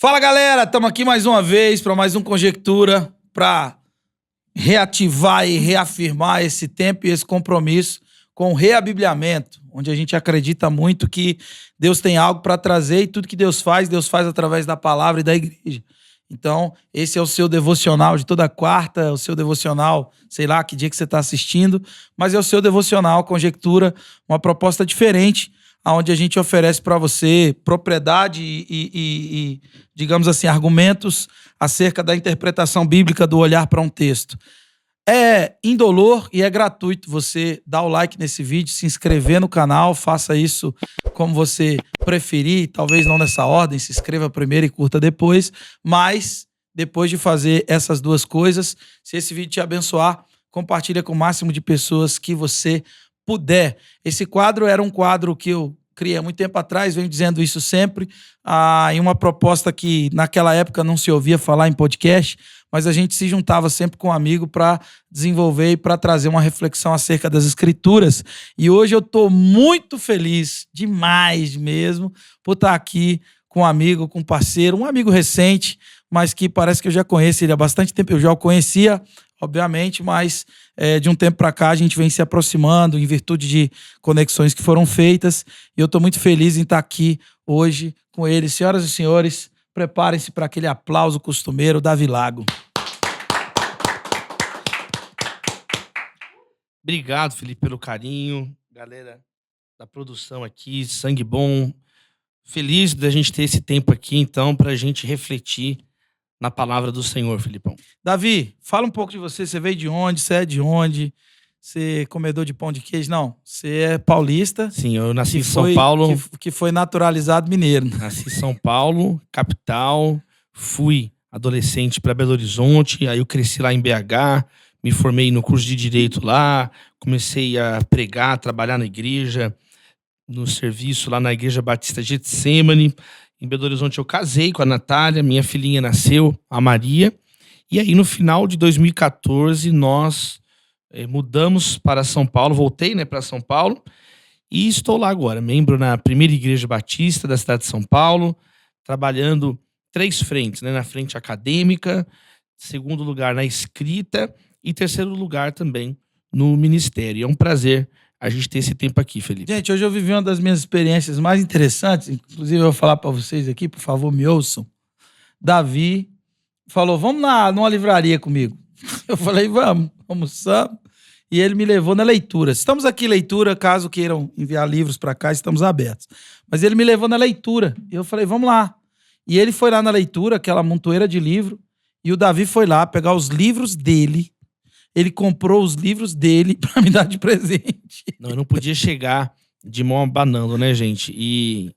Fala, galera, estamos aqui mais uma vez para mais um Conjectura, para reativar e reafirmar esse tempo e esse compromisso com o reabibliamento, onde a gente acredita muito que Deus tem algo para trazer e tudo que Deus faz através da palavra e da igreja. Então, esse é o seu devocional de toda quarta, o seu devocional, sei lá que dia que você está assistindo, mas é o seu devocional Conjectura, uma proposta diferente, onde a gente oferece para você propriedade e, digamos assim, argumentos acerca da interpretação bíblica do olhar para um texto. É indolor e é gratuito você dar o like nesse vídeo, se inscrever no canal, faça isso como você preferir, talvez não nessa ordem, se inscreva primeiro e curta depois, mas depois de fazer essas duas coisas, se esse vídeo te abençoar, compartilha com o máximo de pessoas que você puder. Esse quadro era um quadro que eu criei há muito tempo atrás, venho dizendo isso sempre, em uma proposta que naquela época não se ouvia falar em podcast, mas a gente se juntava sempre com um amigo para desenvolver e para trazer uma reflexão acerca das escrituras. E hoje eu estou muito feliz, demais mesmo, por estar aqui com um amigo, com um parceiro, um amigo recente, mas que parece que eu já conheço ele há bastante tempo. Eu já o conhecia, obviamente, mas de um tempo para cá a gente vem se aproximando em virtude de conexões que foram feitas. E eu estou muito feliz em estar aqui hoje com ele. Senhoras e senhores, preparem-se para aquele aplauso costumeiro, Davi Lago. Obrigado, Felipe, pelo carinho. Galera da produção aqui, sangue bom. Feliz da gente ter esse tempo aqui, então, para a gente refletir na palavra do Senhor, Felipão. Davi, fala um pouco de você. Você veio de onde? Você é de onde? Você é comedor de pão de queijo? Não, você é paulista. Sim, eu nasci em São Paulo. Que foi naturalizado mineiro. Nasci em São Paulo, capital. Fui adolescente para Belo Horizonte. Aí eu cresci lá em BH. Me formei no curso de Direito lá. Comecei a pregar, trabalhar na igreja. No serviço lá na Igreja Batista Getsemane. Em Belo Horizonte eu casei com a Natália. Minha filhinha nasceu, a Maria. E aí no final de 2014 nós mudamos para São Paulo. Voltei, para São Paulo. E estou lá agora, membro na primeira Igreja Batista da cidade de São Paulo. Trabalhando 3 frentes, na frente acadêmica. Segundo lugar na escrita. E terceiro lugar também no ministério. É um prazer a gente ter esse tempo aqui, Felipe. Gente, hoje eu vivi uma das minhas experiências mais interessantes. Inclusive, eu vou falar para vocês aqui, por favor, me ouçam. Davi falou, vamos numa livraria comigo. Eu falei, vamos, almoçamos. E ele me levou na leitura. Estamos aqui, leitura, caso queiram enviar livros para cá, estamos abertos. Mas ele me levou na leitura. E eu falei, vamos lá. E ele foi lá na leitura, aquela montoeira de livro. E o Davi foi lá pegar os livros dele. Ele comprou os livros dele para me dar de presente. Não, eu não podia chegar de mão abanando, gente? E,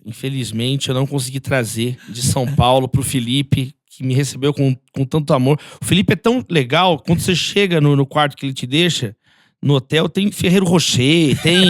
infelizmente, eu não consegui trazer de São Paulo pro Felipe, que me recebeu com tanto amor. O Felipe é tão legal, quando você chega no quarto que ele te deixa, no hotel tem Ferrero Rocher, tem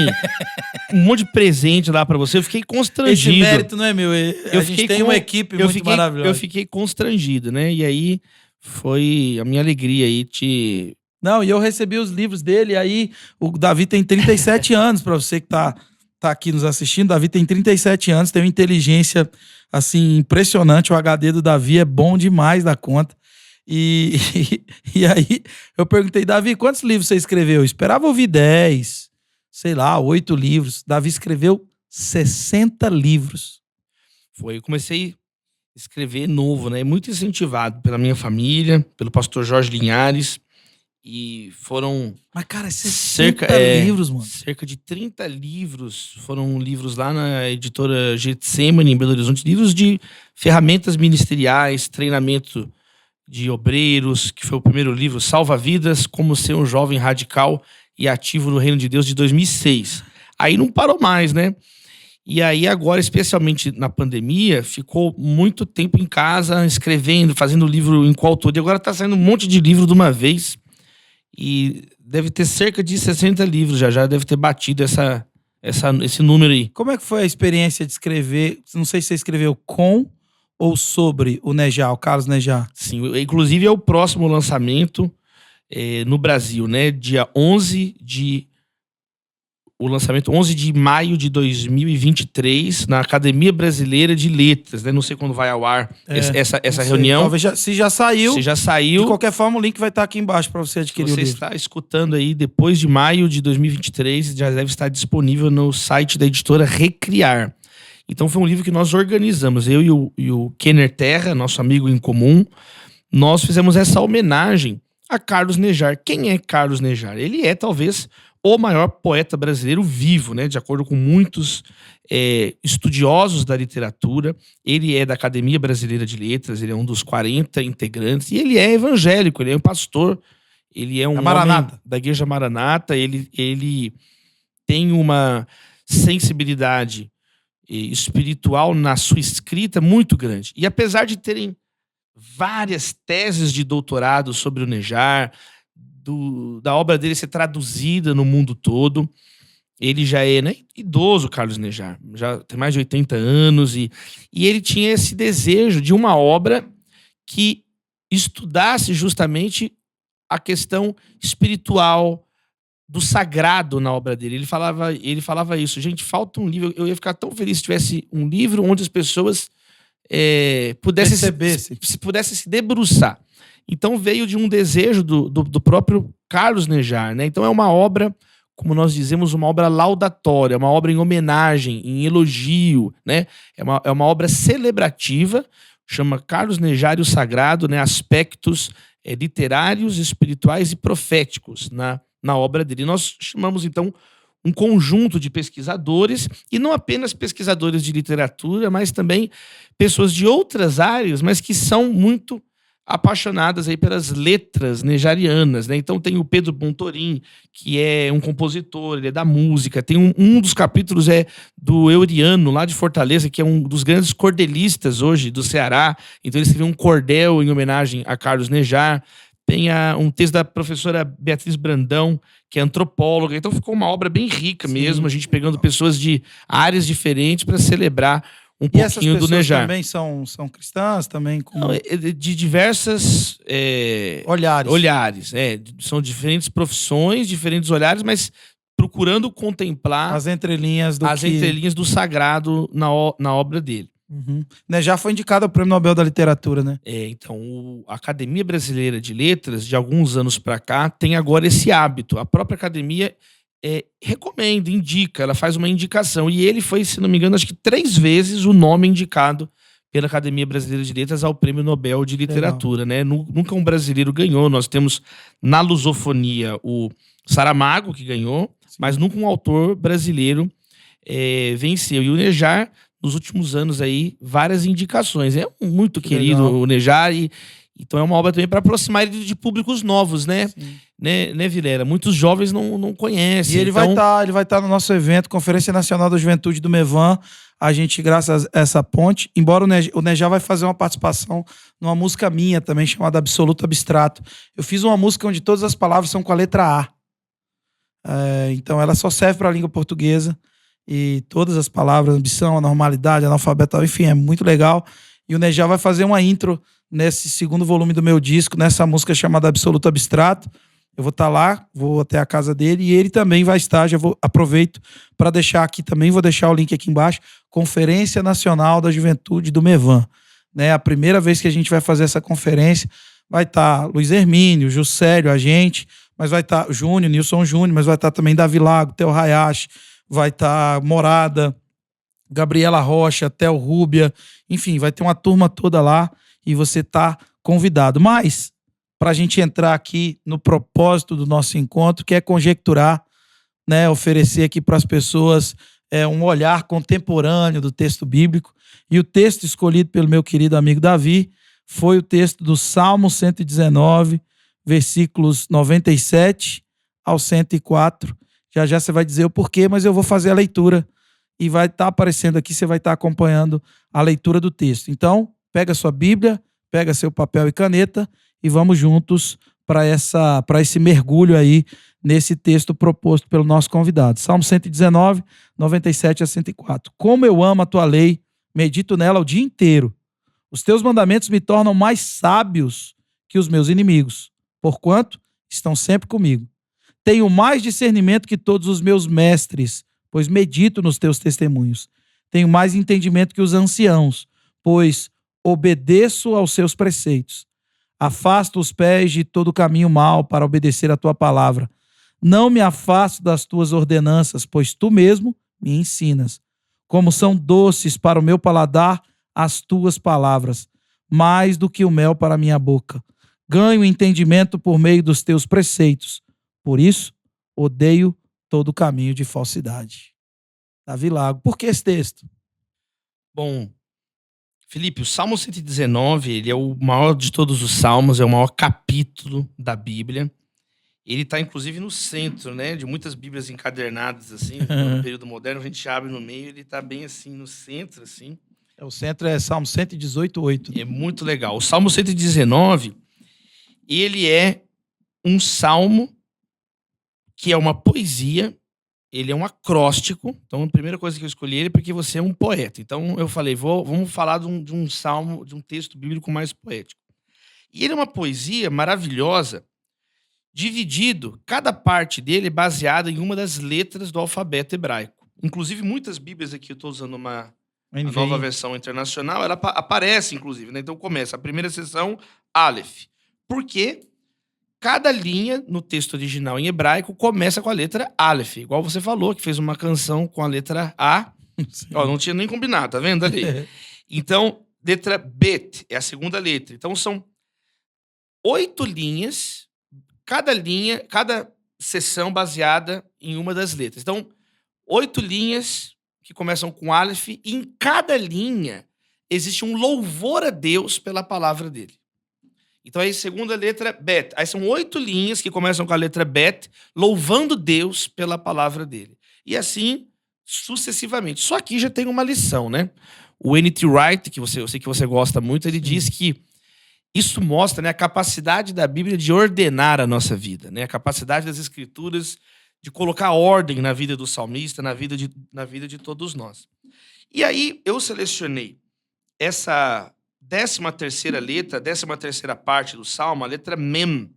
um monte de presente lá pra você. Eu fiquei constrangido. Esse mérito não é meu. A gente tem uma equipe muito maravilhosa. Eu fiquei constrangido, E aí foi a minha alegria aí te... Não, e eu recebi os livros dele, e aí o Davi tem 37 anos, pra você que tá aqui nos assistindo. Davi tem 37 anos, tem uma inteligência, assim, impressionante. O HD do Davi é bom demais da conta. E aí eu perguntei, Davi, quantos livros você escreveu? Eu esperava ouvir 10, sei lá, 8 livros. Davi escreveu 60 livros. Eu comecei a escrever novo, muito incentivado pela minha família, pelo pastor Jorge Linhares. E foram... Mas, cara, 60 livros, mano. Cerca de 30 livros. Foram livros lá na editora Getsemane, em Belo Horizonte. Livros de ferramentas ministeriais, treinamento de obreiros, que foi o primeiro livro, Salva Vidas, Como Ser um Jovem Radical e Ativo no Reino de Deus, de 2006. Aí não parou mais, E aí agora, especialmente na pandemia, ficou muito tempo em casa, escrevendo, fazendo livro em coautoria. Agora tá saindo um monte de livro de uma vez. E deve ter cerca de 60 livros, já deve ter batido esse número aí. Como é que foi a experiência de escrever? Não sei se você escreveu com ou sobre o Nejá, o Carlos Nejá. Sim, inclusive é o próximo lançamento no Brasil, Dia 11 de o lançamento 11 de maio de 2023 na Academia Brasileira de Letras, né? Não sei quando vai ao ar essa reunião. Talvez se já saiu. Se já saiu. De qualquer forma, o link vai estar aqui embaixo para você adquirir o livro. Se você está escutando aí depois de maio de 2023, já deve estar disponível no site da editora Recriar. Então foi um livro que nós organizamos, eu e o Kenner Terra, nosso amigo em comum, nós fizemos essa homenagem a Carlos Nejar. Quem é Carlos Nejar? Ele é talvez o maior poeta brasileiro vivo, né? De acordo com muitos estudiosos da literatura. Ele é da Academia Brasileira de Letras, ele é um dos 40 integrantes, e ele é evangélico, ele é um pastor, ele é um homem da Igreja Maranata, ele tem uma sensibilidade espiritual na sua escrita muito grande. E apesar de terem várias teses de doutorado sobre o Nejar, da obra dele ser traduzida no mundo todo, ele já é, né, idoso, Carlos Nejar, já tem mais de 80 anos, e ele tinha esse desejo de uma obra que estudasse justamente a questão espiritual, do sagrado na obra dele. Ele falava isso, gente, falta um livro, eu ia ficar tão feliz se tivesse um livro onde as pessoas pudessem se debruçar. Então veio de um desejo do próprio Carlos Nejar, né? Então é uma obra, como nós dizemos, uma obra laudatória, uma obra em homenagem, em elogio, né? É uma obra celebrativa, chama Carlos Nejar e o Sagrado, né? Aspectos literários, espirituais e proféticos na obra dele. E nós chamamos, então, um conjunto de pesquisadores, e não apenas pesquisadores de literatura, mas também pessoas de outras áreas, mas que são muito apaixonadas aí pelas letras nejarianas, né? Então tem o Pedro Montorim, que é um compositor, ele é da música. Tem um dos capítulos do Euriano, lá de Fortaleza, que é um dos grandes cordelistas hoje do Ceará. Então ele escreveu um cordel em homenagem a Carlos Nejar. Tem um texto da professora Beatriz Brandão, que é antropóloga. Então ficou uma obra bem rica mesmo, a gente pegando pessoas de áreas diferentes para celebrar um pouquinho do Nejar. Também são cristãs? Também como... Não, de diversas olhares. São diferentes profissões, diferentes olhares, mas procurando contemplar as entrelinhas do sagrado na obra dele. Uhum. Nejar foi indicado ao Prêmio Nobel da Literatura, né? Então, a Academia Brasileira de Letras, de alguns anos para cá, tem agora esse hábito. A própria academia recomenda, indica, ela faz uma indicação. E ele foi, se não me engano, acho que 3 vezes o nome indicado pela Academia Brasileira de Letras ao Prêmio Nobel de Literatura, né? Nunca um brasileiro ganhou. Nós temos na lusofonia o Saramago, que ganhou, mas nunca um autor brasileiro venceu. E o Nejar, nos últimos anos aí, várias indicações. É muito querido o Nejar, então é uma obra também para aproximar ele de públicos novos, né? Né, Vilela? Muitos jovens não conhecem. E ele vai estar no nosso evento, Conferência Nacional da Juventude do Mevan. A gente, graças a essa ponte, embora o Nejar vai fazer uma participação numa música minha também, chamada Absoluto Abstrato. Eu fiz uma música onde todas as palavras são com a letra A. Então ela só serve para a língua portuguesa. E todas as palavras, ambição, anormalidade, analfabeto, enfim, é muito legal. E o Nejar vai fazer uma intro nesse segundo volume do meu disco, nessa música chamada Absoluto Abstrato. Eu vou estar lá, vou até a casa dele, e ele também vai estar, aproveito para deixar aqui também, vou deixar o link aqui embaixo, Conferência Nacional da Juventude do Mevan. Né? A primeira vez que a gente vai fazer essa conferência, vai estar Luiz Hermínio, Juscelio, a gente, mas vai estar Júnior, Nilson Júnior, mas vai estar também Davi Lago, Theo Hayashi, vai estar Morada, Gabriela Rocha, Theo Rúbia, enfim, vai ter uma turma toda lá e você está convidado. Mas, para a gente entrar aqui no propósito do nosso encontro, que é conjecturar, né, oferecer aqui para as pessoas um olhar contemporâneo do texto bíblico, e o texto escolhido pelo meu querido amigo Davi foi o texto do Salmo 119, versículos 97 ao 104. Já você vai dizer o porquê, mas eu vou fazer a leitura e vai estar aparecendo aqui, você vai estar acompanhando a leitura do texto. Então, pega sua Bíblia, pega seu papel e caneta e vamos juntos para esse mergulho aí nesse texto proposto pelo nosso convidado. Salmo 119, 97 a 104. Como eu amo a tua lei, medito nela o dia inteiro. Os teus mandamentos me tornam mais sábios que os meus inimigos, porquanto estão sempre comigo. Tenho mais discernimento que todos os meus mestres, pois medito nos teus testemunhos. Tenho mais entendimento que os anciãos, pois obedeço aos seus preceitos. Afasta os pés de todo caminho mau para obedecer a tua palavra. Não me afasto das tuas ordenanças, pois tu mesmo me ensinas. Como são doces para o meu paladar as tuas palavras, mais do que o mel para a minha boca. Ganho entendimento por meio dos teus preceitos. Por isso, odeio todo caminho de falsidade. Davi Lago. Por que esse texto? Bom, Felipe, o Salmo 119, ele é o maior de todos os salmos, é o maior capítulo da Bíblia. Ele está, inclusive, no centro, né, de muitas Bíblias encadernadas, assim, no período moderno, a gente abre no meio, ele está bem, assim, no centro, assim. O centro é Salmo 118:8. É muito legal. O Salmo 119, ele é um salmo que é uma poesia, ele é um acróstico. Então, a primeira coisa que eu escolhi ele é porque você é um poeta. Então, eu falei, vamos falar de um salmo, de um texto bíblico mais poético. E ele é uma poesia maravilhosa, dividido, cada parte dele é baseada em uma das letras do alfabeto hebraico. Inclusive, muitas Bíblias aqui, eu estou usando uma nova versão internacional, ela aparece, inclusive, né? Então, começa a primeira seção, Aleph. Por quê? Cada linha no texto original em hebraico começa com a letra Aleph. Igual você falou, que fez uma canção com a letra A. Ó, não tinha nem combinado, tá vendo ali? Então, letra Bet é a segunda letra. Então, são 8 linhas, cada seção baseada em uma das letras. Então, 8 linhas que começam com Aleph, e em cada linha existe um louvor a Deus pela palavra dele. Então, aí, segunda letra, Bet. Aí são 8 linhas que começam com a letra Bet, louvando Deus pela palavra dele. E assim, sucessivamente. Só aqui já tem uma lição, né? O N.T. Wright, que eu sei que você gosta muito, ele diz que isso mostra, né, a capacidade da Bíblia de ordenar a nossa vida, né? A capacidade das Escrituras de colocar ordem na vida do salmista, na vida de todos nós. E aí, eu selecionei essa 13ª letra, 13ª parte do Salmo, a letra Mem,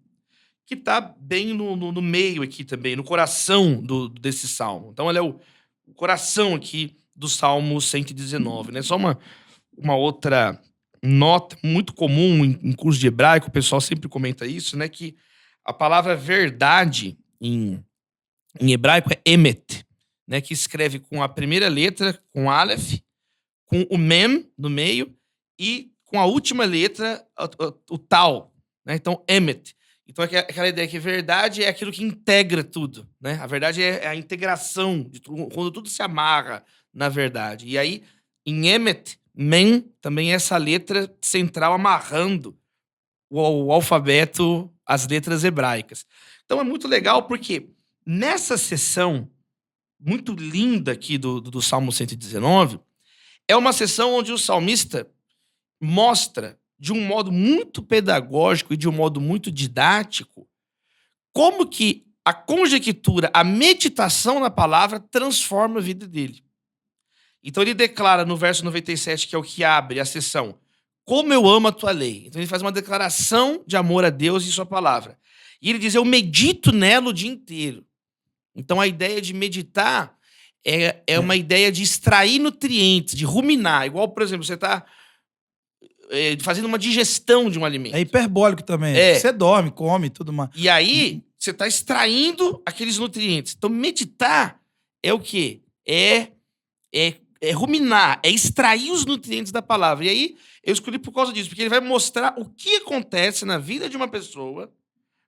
que está bem no meio aqui também, no coração desse Salmo. Então, ela é o coração aqui do Salmo 119, né? Só uma outra nota muito comum em curso de hebraico, o pessoal sempre comenta isso, né? Que a palavra verdade em hebraico é emet, né? Que escreve com a primeira letra, com Aleph, com o Mem no meio e com a última letra, o tal, né? Então, emet. Então, aquela ideia que verdade é aquilo que integra tudo, né? A verdade é a integração de tudo, quando tudo se amarra na verdade. E aí, em emet, mem, também é essa letra central amarrando o alfabeto, as letras hebraicas. Então, é muito legal porque nessa sessão muito linda aqui do Salmo 119, é uma sessão onde o salmista mostra, de um modo muito pedagógico e de um modo muito didático, como que a conjectura, a meditação na palavra transforma a vida dele. Então ele declara no verso 97, que é o que abre a sessão, como eu amo a tua lei. Então ele faz uma declaração de amor a Deus e sua palavra. E ele diz, eu medito nela o dia inteiro. Então a ideia de meditar é uma ideia de extrair nutrientes, de ruminar. Igual, por exemplo, você está fazendo uma digestão de um alimento. É hiperbólico também. Você dorme, come, tudo mais. E aí, você está extraindo aqueles nutrientes. Então, meditar é o quê? É ruminar, é extrair os nutrientes da palavra. E aí, eu escolhi por causa disso, porque ele vai mostrar o que acontece na vida de uma pessoa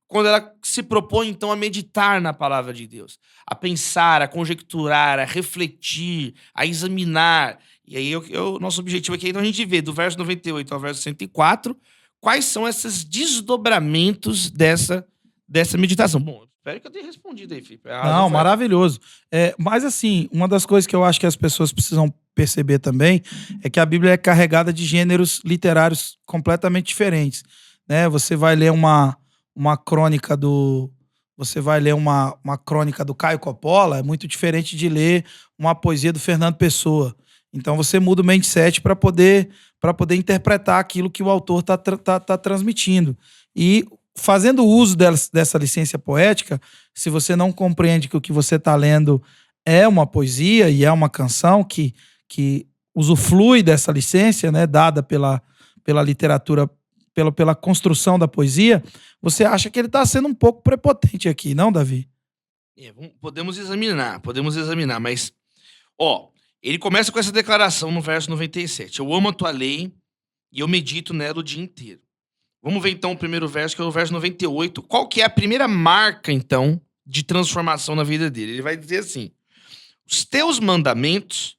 quando ela se propõe, então, a meditar na palavra de Deus. A pensar, a conjecturar, a refletir, a examinar. E aí, nosso objetivo aqui é então, a gente ver do verso 98 ao verso 104 quais são esses desdobramentos dessa meditação. Bom, espero que eu tenha respondido aí, Felipe. Não, maravilhoso. Mas, assim, uma das coisas que eu acho que as pessoas precisam perceber também é que a Bíblia é carregada de gêneros literários completamente diferentes, né? Você vai ler uma crônica do... Você vai ler uma crônica do Caio Coppola, é muito diferente de ler uma poesia do Fernando Pessoa. Então você muda o mindset para poder interpretar aquilo que o autor tá transmitindo. E fazendo uso dessa licença poética, se você não compreende que o que você está lendo é uma poesia e é uma canção que usufrui dessa licença, né, dada pela literatura, pela construção da poesia, você acha que ele está sendo um pouco prepotente aqui, não, Davi? Podemos examinar, mas, ele começa com essa declaração no verso 97. Eu amo a tua lei e eu medito nela o dia inteiro. Vamos ver então o primeiro verso, que é o verso 98. Qual que é a primeira marca, então, de transformação na vida dele? Ele vai dizer assim: os teus mandamentos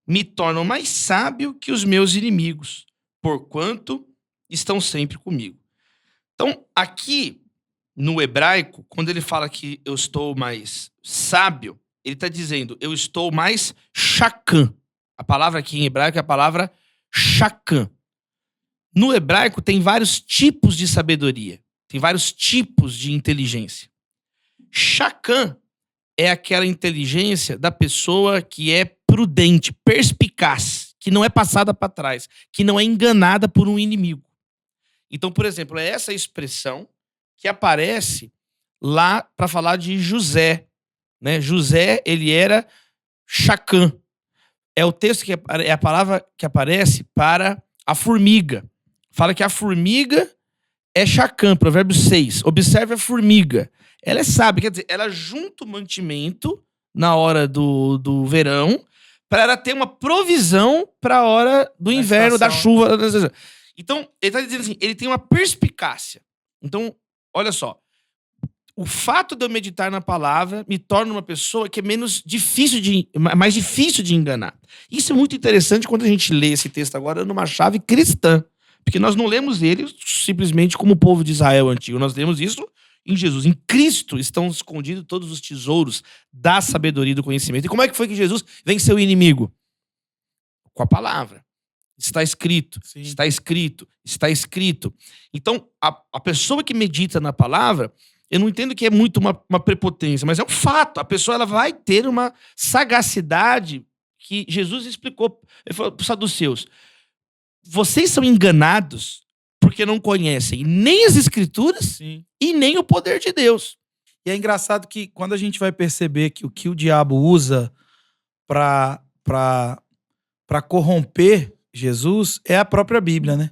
me tornam mais sábio que os meus inimigos, porquanto estão sempre comigo. Então, aqui no hebraico, quando ele fala que eu estou mais sábio, ele está dizendo, eu estou mais shakam. A palavra aqui em hebraico é a palavra shakam. No hebraico tem vários tipos de sabedoria, tem vários tipos de inteligência. Shakam é aquela inteligência da pessoa que é prudente, perspicaz, que não é passada para trás, que não é enganada por um inimigo. Então, por exemplo, é essa expressão que aparece lá para falar de José, né? José, ele era Shakam. É o texto que é a palavra que aparece para a formiga. Fala que a formiga é Shakam, Provérbios 6. Observe a formiga. Ela é sábia, quer dizer, ela junta o mantimento na hora do verão para ela ter uma provisão para a hora do inverno, da chuva. Então, ele está dizendo assim, ele tem uma perspicácia. Então, olha só, o fato de eu meditar na palavra me torna uma pessoa que é mais difícil de enganar. Isso é muito interessante quando a gente lê esse texto agora numa chave cristã. Porque nós não lemos ele simplesmente como o povo de Israel antigo. Nós lemos isso em Jesus. Em Cristo estão escondidos todos os tesouros da sabedoria e do conhecimento. E como é que foi que Jesus venceu o inimigo? Com a palavra. Está escrito, sim. Está escrito, está escrito. Então, a pessoa que medita na palavra, eu não entendo que é muito uma prepotência, mas é um fato. A pessoa ela vai ter uma sagacidade que Jesus explicou. Ele falou para os saduceus: vocês são enganados porque não conhecem nem as Escrituras, sim, e nem o poder de Deus. E é engraçado que quando a gente vai perceber que o que o diabo usa para corromper Jesus é a própria Bíblia, né?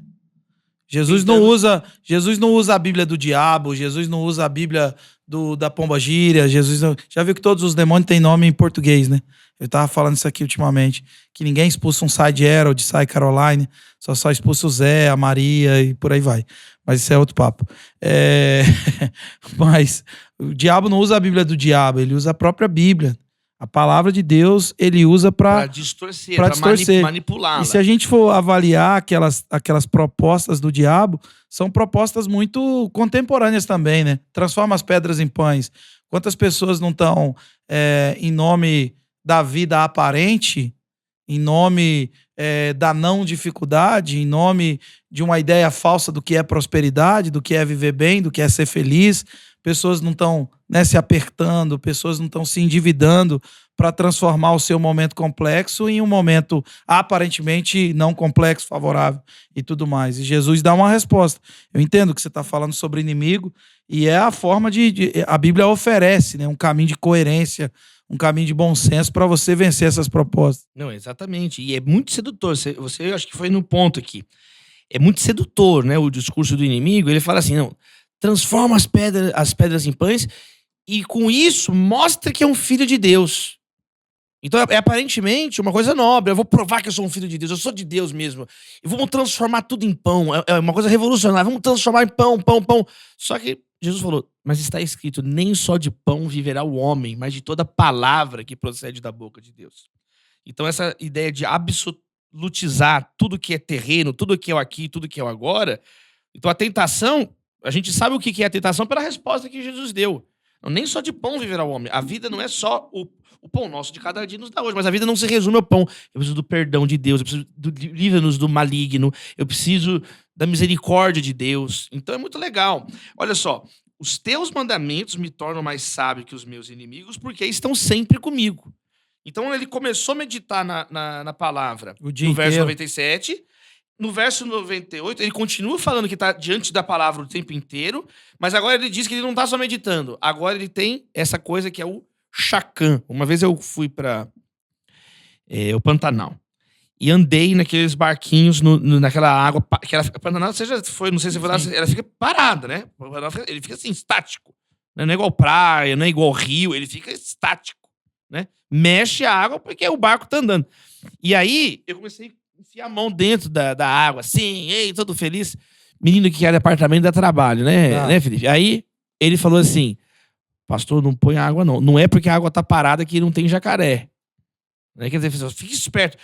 Jesus não usa a Bíblia do diabo, Jesus não usa a Bíblia da pombagira, já viu que todos os demônios têm nome em português, né? Eu tava falando isso aqui ultimamente, que ninguém expulsa um Side Harold, Sai Caroline, só expulsa o Zé, a Maria e por aí vai. Mas isso é outro papo. Mas o diabo não usa a Bíblia do diabo, ele usa a própria Bíblia. A palavra de Deus ele usa para distorcer, para manipulá-la. E se a gente for avaliar aquelas propostas do diabo, são propostas muito contemporâneas também, né? Transforma as pedras em pães. Quantas pessoas não estão em nome da vida aparente, em nome da não dificuldade, em nome de uma ideia falsa do que é prosperidade, do que é viver bem, do que é ser feliz. Pessoas não estão se apertando, pessoas não estão se endividando para transformar o seu momento complexo em um momento aparentemente não complexo, favorável e tudo mais. E Jesus dá uma resposta. Eu entendo que você está falando sobre inimigo e é a forma a Bíblia oferece, né, um caminho de coerência, um caminho de bom senso para você vencer essas propostas. Não, exatamente. E é muito sedutor. Você acho que foi no ponto aqui. É muito sedutor, né, o discurso do inimigo. Ele fala assim, não, transforma as pedras em pães e com isso mostra que é um filho de Deus. Então é aparentemente uma coisa nobre. Eu vou provar que eu sou um filho de Deus, eu sou de Deus mesmo. E vamos transformar tudo em pão. É uma coisa revolucionária. Vamos transformar em pão. Só que Jesus falou, mas está escrito, nem só de pão viverá o homem, mas de toda palavra que procede da boca de Deus. Então essa ideia de absolutizar tudo que é terreno, tudo que é o aqui, tudo que é o agora. Então a tentação, a gente sabe o que é a tentação pela resposta que Jesus deu. Não, nem só de pão viverá o homem. A vida não é só o pão nosso de cada dia nos dá hoje, mas a vida não se resume ao pão. Eu preciso do perdão de Deus, eu preciso livra-nos do maligno, eu preciso da misericórdia de Deus. Então é muito legal. Olha só, os teus mandamentos me tornam mais sábio que os meus inimigos, porque estão sempre comigo. Então ele começou a meditar na palavra no verso 97, no verso 98, ele continua falando que está diante da palavra o tempo inteiro, mas agora ele diz que ele não está só meditando. Agora ele tem essa coisa que é o Chacã. Uma vez eu fui para o Pantanal e andei naqueles barquinhos naquela água. O Pantanal, você já foi, não sei se você foi lá, ela fica parada, né? O Pantanal ele fica assim, estático. Não é igual praia, não é igual rio, ele fica estático, né? Mexe a água porque o barco tá andando. E aí, eu comecei a enfiar a mão dentro da água, assim, ei, todo feliz. Menino que quer apartamento dá trabalho, né, Felipe? Aí, ele falou assim, pastor, não põe água não. Não é porque a água tá parada que não tem jacaré. Né? Quer dizer, fica esperto.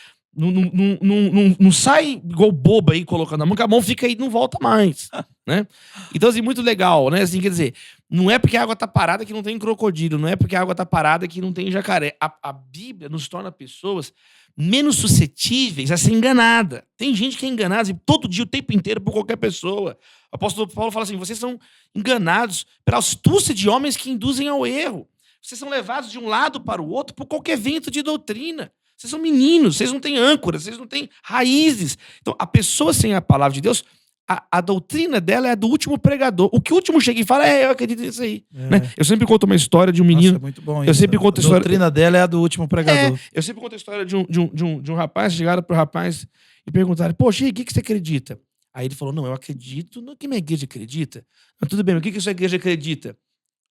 Não sai igual boba aí colocando a mão, que a mão fica aí e não volta mais, né? Então, assim, muito legal, né? Assim, quer dizer, não é porque a água tá parada que não tem crocodilo, não é porque a água tá parada que não tem jacaré. A Bíblia nos torna pessoas menos suscetíveis a ser enganada. Tem gente que é enganada todo dia, o tempo inteiro, por qualquer pessoa. O apóstolo Paulo fala assim, vocês são enganados pela astúcia de homens que induzem ao erro. Vocês são levados de um lado para o outro por qualquer vento de doutrina. Vocês são meninos, vocês não têm âncora, vocês não têm raízes. Então, a pessoa sem a palavra de Deus, a doutrina dela é a do último pregador. O que o último chega e fala, eu acredito nisso aí. Né? Eu sempre conto uma história de um menino. Nossa, é muito bom isso. Eu sempre conto a história. A doutrina dela é a do último pregador. Eu sempre conto a história de um rapaz, chegaram pro rapaz e perguntaram, poxa, e o que você acredita? Aí ele falou, não, eu acredito no que minha igreja acredita. Mas tudo bem, mas o que sua igreja acredita?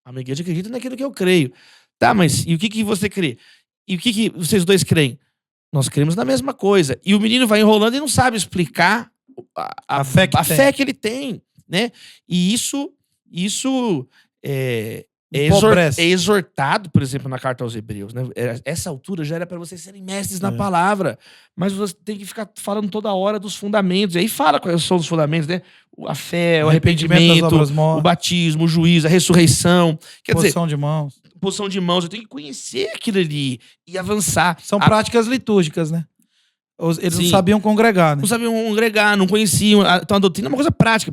A minha igreja acredita naquilo que eu creio. Tá, mas e o que você crê? E o que vocês dois creem? Nós cremos na mesma coisa. E o menino vai enrolando e não sabe explicar a fé que ele tem, né? E isso é exortado, por exemplo, na carta aos Hebreus, né? Essa altura já era para vocês serem mestres na palavra, mas você tem que ficar falando toda hora dos fundamentos. E aí fala quais são os fundamentos, né? A fé, o arrependimento, o batismo, o juízo, a ressurreição. Quer dizer, posição de mãos. Eu tenho que conhecer aquilo ali e avançar. São práticas litúrgicas, né? Eles não sabiam congregar, né? Não sabiam congregar, não conheciam. Então a doutrina é uma coisa prática.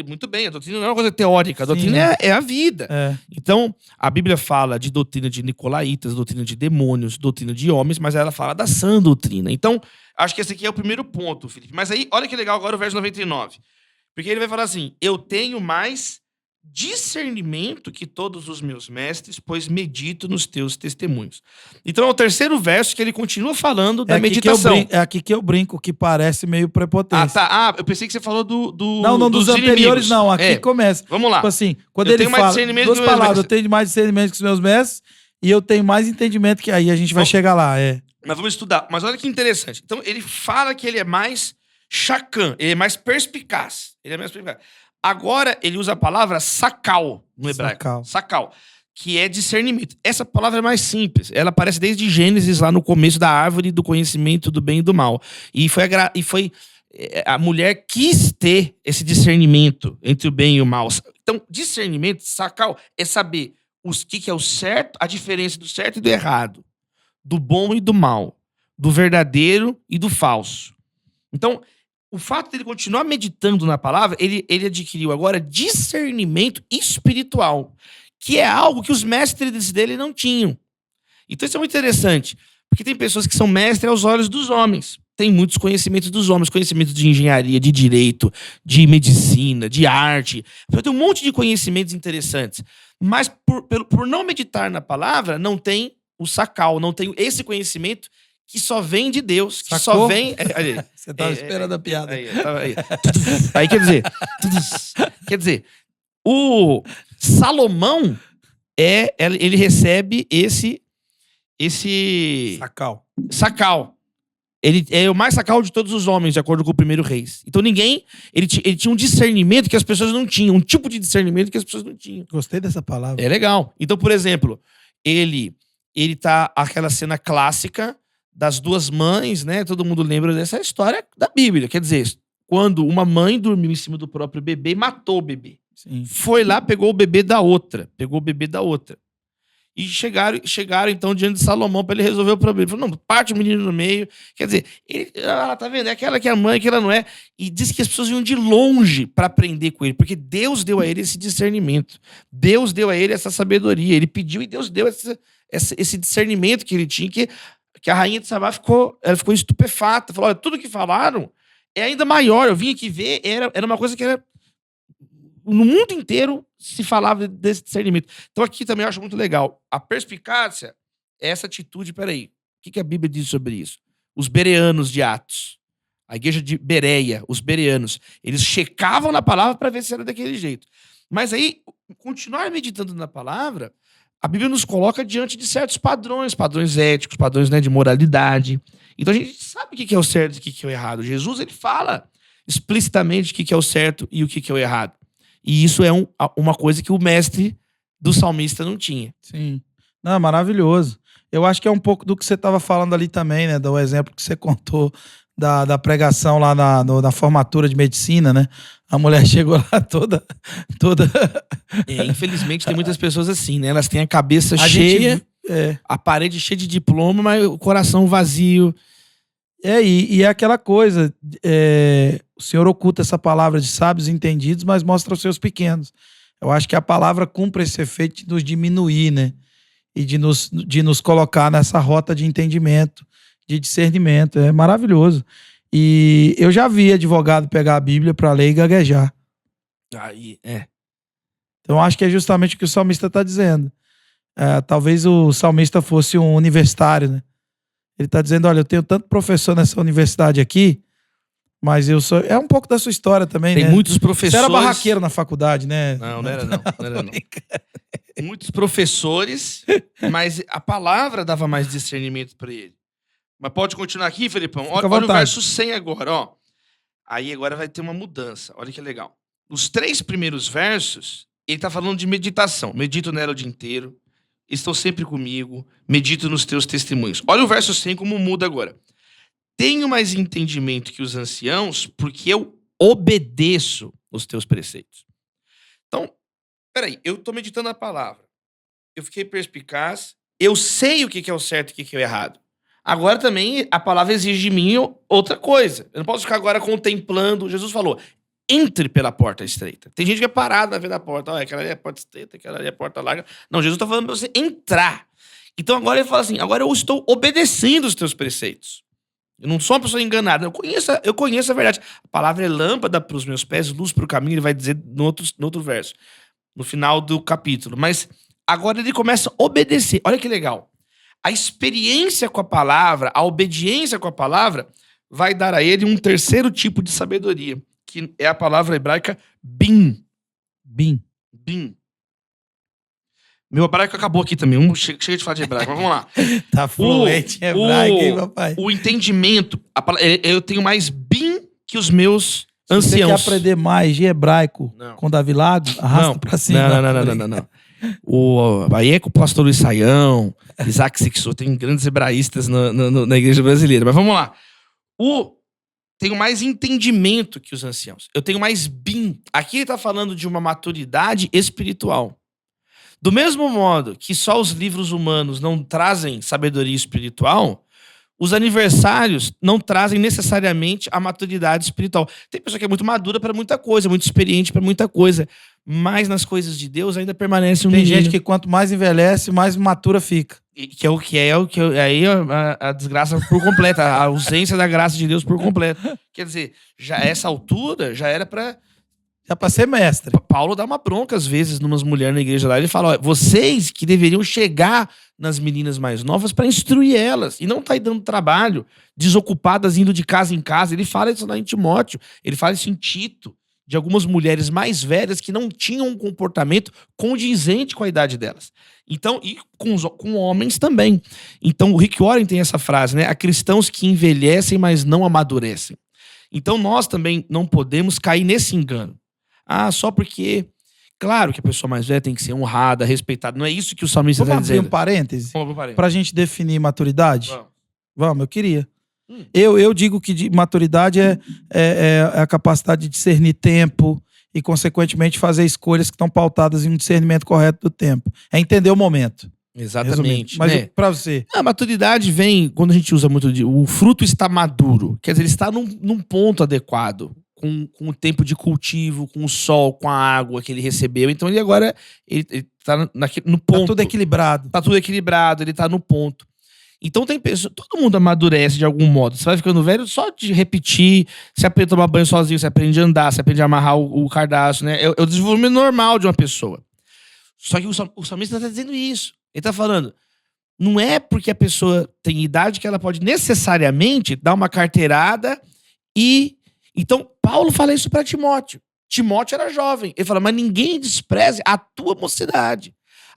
Muito bem, a doutrina não é uma coisa teórica. A doutrina é a vida. Então, a Bíblia fala de doutrina de nicolaítas, doutrina de demônios, doutrina de homens, mas ela fala da sã doutrina. Então, acho que esse aqui é o primeiro ponto, Felipe. Mas aí, olha que legal agora o verso 99. Porque ele vai falar assim, eu tenho mais discernimento que todos os meus mestres, pois medito nos teus testemunhos. Então é o terceiro verso que ele continua falando da meditação. É aqui que eu brinco, que parece meio prepotência. Eu pensei que você falou Não, dos anteriores inimigos. Não, aqui começa. Vamos lá. Tipo assim, quando ele fala duas palavras, eu tenho mais discernimento que os meus mestres e eu tenho mais entendimento que aí a gente vai chegar lá. Mas vamos estudar. Mas olha que interessante. Então ele fala que ele é mais chacã, ele é mais perspicaz. Agora, ele usa a palavra sacal no hebraico. Sacal. Que é discernimento. Essa palavra é mais simples. Ela aparece desde Gênesis, lá no começo da árvore do conhecimento do bem e do mal. E foi a mulher quis ter esse discernimento entre o bem e o mal. Então, discernimento, sacal, é saber o que é o certo, a diferença do certo e do errado. Do bom e do mal. Do verdadeiro e do falso. Então, o fato dele continuar meditando na palavra, ele adquiriu agora discernimento espiritual, que é algo que os mestres dele não tinham. Então isso é muito interessante, porque tem pessoas que são mestres aos olhos dos homens. Tem muitos conhecimentos dos homens, conhecimentos de engenharia, de direito, de medicina, de arte. Tem um monte de conhecimentos interessantes. Mas por não meditar na palavra, não tem o sacal, não tem esse conhecimento que só vem de Deus, que só vem... Você tava esperando a piada. Aí quer dizer, o Salomão, ele recebe esse sacal. Ele é o mais sacal de todos os homens, de acordo com o primeiro Reis. Então ele tinha um discernimento que as pessoas não tinham, um tipo de discernimento que as pessoas não tinham. Gostei dessa palavra. É legal. Então, por exemplo, ele tá aquela cena clássica das duas mães, né? Todo mundo lembra dessa história da Bíblia. Quer dizer, quando uma mãe dormiu em cima do próprio bebê e matou o bebê. Sim. Foi lá, pegou o bebê da outra. E chegaram então, diante de Salomão para ele resolver o problema. Ele falou, não, parte o menino no meio. Quer dizer, tá vendo? É aquela que é a mãe, aquela não é. E diz que as pessoas iam de longe para aprender com ele, porque Deus deu a ele esse discernimento. Deus deu a ele essa sabedoria. Ele pediu e Deus deu esse discernimento que ele tinha, que a rainha de Sabá ficou estupefata. Falou, olha, tudo que falaram é ainda maior. Eu vim aqui ver, era uma coisa que era... No mundo inteiro se falava desse discernimento. Então aqui também eu acho muito legal. A perspicácia é essa atitude, peraí, o que a Bíblia diz sobre isso? Os bereanos de Atos, a igreja de Bereia, os bereanos, eles checavam na palavra para ver se era daquele jeito. Mas aí, continuar meditando na palavra, a Bíblia nos coloca diante de certos padrões éticos, padrões, né, de moralidade. Então a gente sabe o que é o certo e o que é o errado. Jesus, ele fala explicitamente o que é o certo e o que é o errado. E isso é uma coisa que o mestre do salmista não tinha. Sim. Não, maravilhoso. Eu acho que é um pouco do que você estava falando ali também, né? Do exemplo que você contou da pregação lá na formatura de medicina, né? A mulher chegou lá toda... Infelizmente tem muitas pessoas assim, né? Elas têm a cabeça cheia, a parede cheia de diploma, mas o coração vazio. E é aquela coisa, o Senhor oculta essa palavra de sábios e entendidos, mas mostra aos seus pequenos. Eu acho que a palavra cumpre esse efeito de nos diminuir, né? E de nos colocar nessa rota de entendimento, de discernimento. É maravilhoso. E eu já vi advogado pegar a Bíblia para ler e gaguejar. Aí, Então acho que é justamente o que o salmista está dizendo. Talvez o salmista fosse um universitário, né? Ele está dizendo, olha, eu tenho tanto professor nessa universidade aqui, mas eu sou... É um pouco da sua história também, né? Tem muitos professores... Você era barraqueiro na faculdade, né? Não era não. Muitos professores, mas a palavra dava mais discernimento para ele. Mas pode continuar aqui, Felipão? Olha o verso 100 agora, ó. Aí agora vai ter uma mudança. Olha que legal. Os 3 primeiros versos, ele está falando de meditação. Medito nela o dia inteiro. Estão sempre comigo, medito nos teus testemunhos. Olha o verso 100 como muda agora. Tenho mais entendimento que os anciãos, porque eu obedeço os teus preceitos. Então, peraí, eu estou meditando a palavra. Eu fiquei perspicaz, eu sei o que é o certo e o que é o errado. Agora também a palavra exige de mim outra coisa. Eu não posso ficar agora contemplando. Jesus falou, entre pela porta estreita. Tem gente que é parada na frente da porta. Olha, aquela ali é a porta estreita, aquela ali é a porta larga. Não, Jesus está falando para você entrar. Então agora ele fala assim, agora eu estou obedecendo os teus preceitos. Eu não sou uma pessoa enganada. Eu conheço a verdade. A palavra é lâmpada para os meus pés, luz para o caminho, ele vai dizer no outro verso. No final do capítulo. Mas agora ele começa a obedecer. Olha que legal. A experiência com a palavra, a obediência com a palavra, vai dar a ele um terceiro tipo de sabedoria, que é a palavra hebraica bin. Bin. Meu hebraico acabou aqui também. Chega de falar de hebraico, mas vamos lá. Tá fluente em hebraico, hein, papai? O entendimento. Eu tenho mais bin que os meus anciãos. Se você quer aprender mais de hebraico com Davi Lago, arrasta pra cima. Não. Aí é com o pastor Luiz Saião, Isaac Sixo, tem grandes hebraístas na igreja brasileira. Mas vamos lá. Tenho mais entendimento que os anciãos. Eu tenho mais bin. Aqui ele está falando de uma maturidade espiritual. Do mesmo modo que só os livros humanos não trazem sabedoria espiritual, os aniversários não trazem necessariamente a maturidade espiritual. Tem pessoa que é muito madura para muita coisa, muito experiente para muita coisa, mas nas coisas de Deus ainda permanece um menino. Tem gente que quanto mais envelhece, mais matura fica. Aí a desgraça por completo, a ausência da graça de Deus por completo. Quer dizer, já essa altura já era para... Já para ser mestre. Paulo dá uma bronca às vezes numas mulheres na igreja lá. Ele fala, ó, vocês que deveriam chegar nas meninas mais novas para instruir elas. E não tá aí dando trabalho, desocupadas indo de casa em casa. Ele fala isso lá em Timóteo. Ele fala isso em Tito. De algumas mulheres mais velhas que não tinham um comportamento condizente com a idade delas. Então, e com homens também. Então, o Rick Warren tem essa frase, né? Há cristãos que envelhecem, mas não amadurecem. Então, nós também não podemos cair nesse engano. Só porque... Claro que a pessoa mais velha tem que ser honrada, respeitada. Não é isso que o salmista está dizendo. Vamos abrir um parêntese? Pra gente definir maturidade? Vamos, eu queria. Eu digo que maturidade é a capacidade de discernir tempo e, consequentemente, fazer escolhas que estão pautadas em um discernimento correto do tempo. É entender o momento. Exatamente. Mas né? Pra você? A maturidade vem quando a gente usa muito o fruto está maduro. Quer dizer, ele está num ponto adequado. Com o tempo de cultivo, com o sol, com a água que ele recebeu. Então ele agora ele tá no ponto. Tá tudo equilibrado. Tá tudo equilibrado, ele tá no ponto. Então tem pessoas, todo mundo amadurece de algum modo. Você vai ficando velho só de repetir, você aprende a tomar banho sozinho, você aprende a andar, você aprende a amarrar o cardápio, né? É o desenvolvimento normal de uma pessoa. Só que o salmista está dizendo isso. Ele está falando, não é porque a pessoa tem idade que ela pode necessariamente dar uma carteirada e... Então, Paulo fala isso para Timóteo. Timóteo era jovem. Ele fala, mas ninguém despreze a tua mocidade.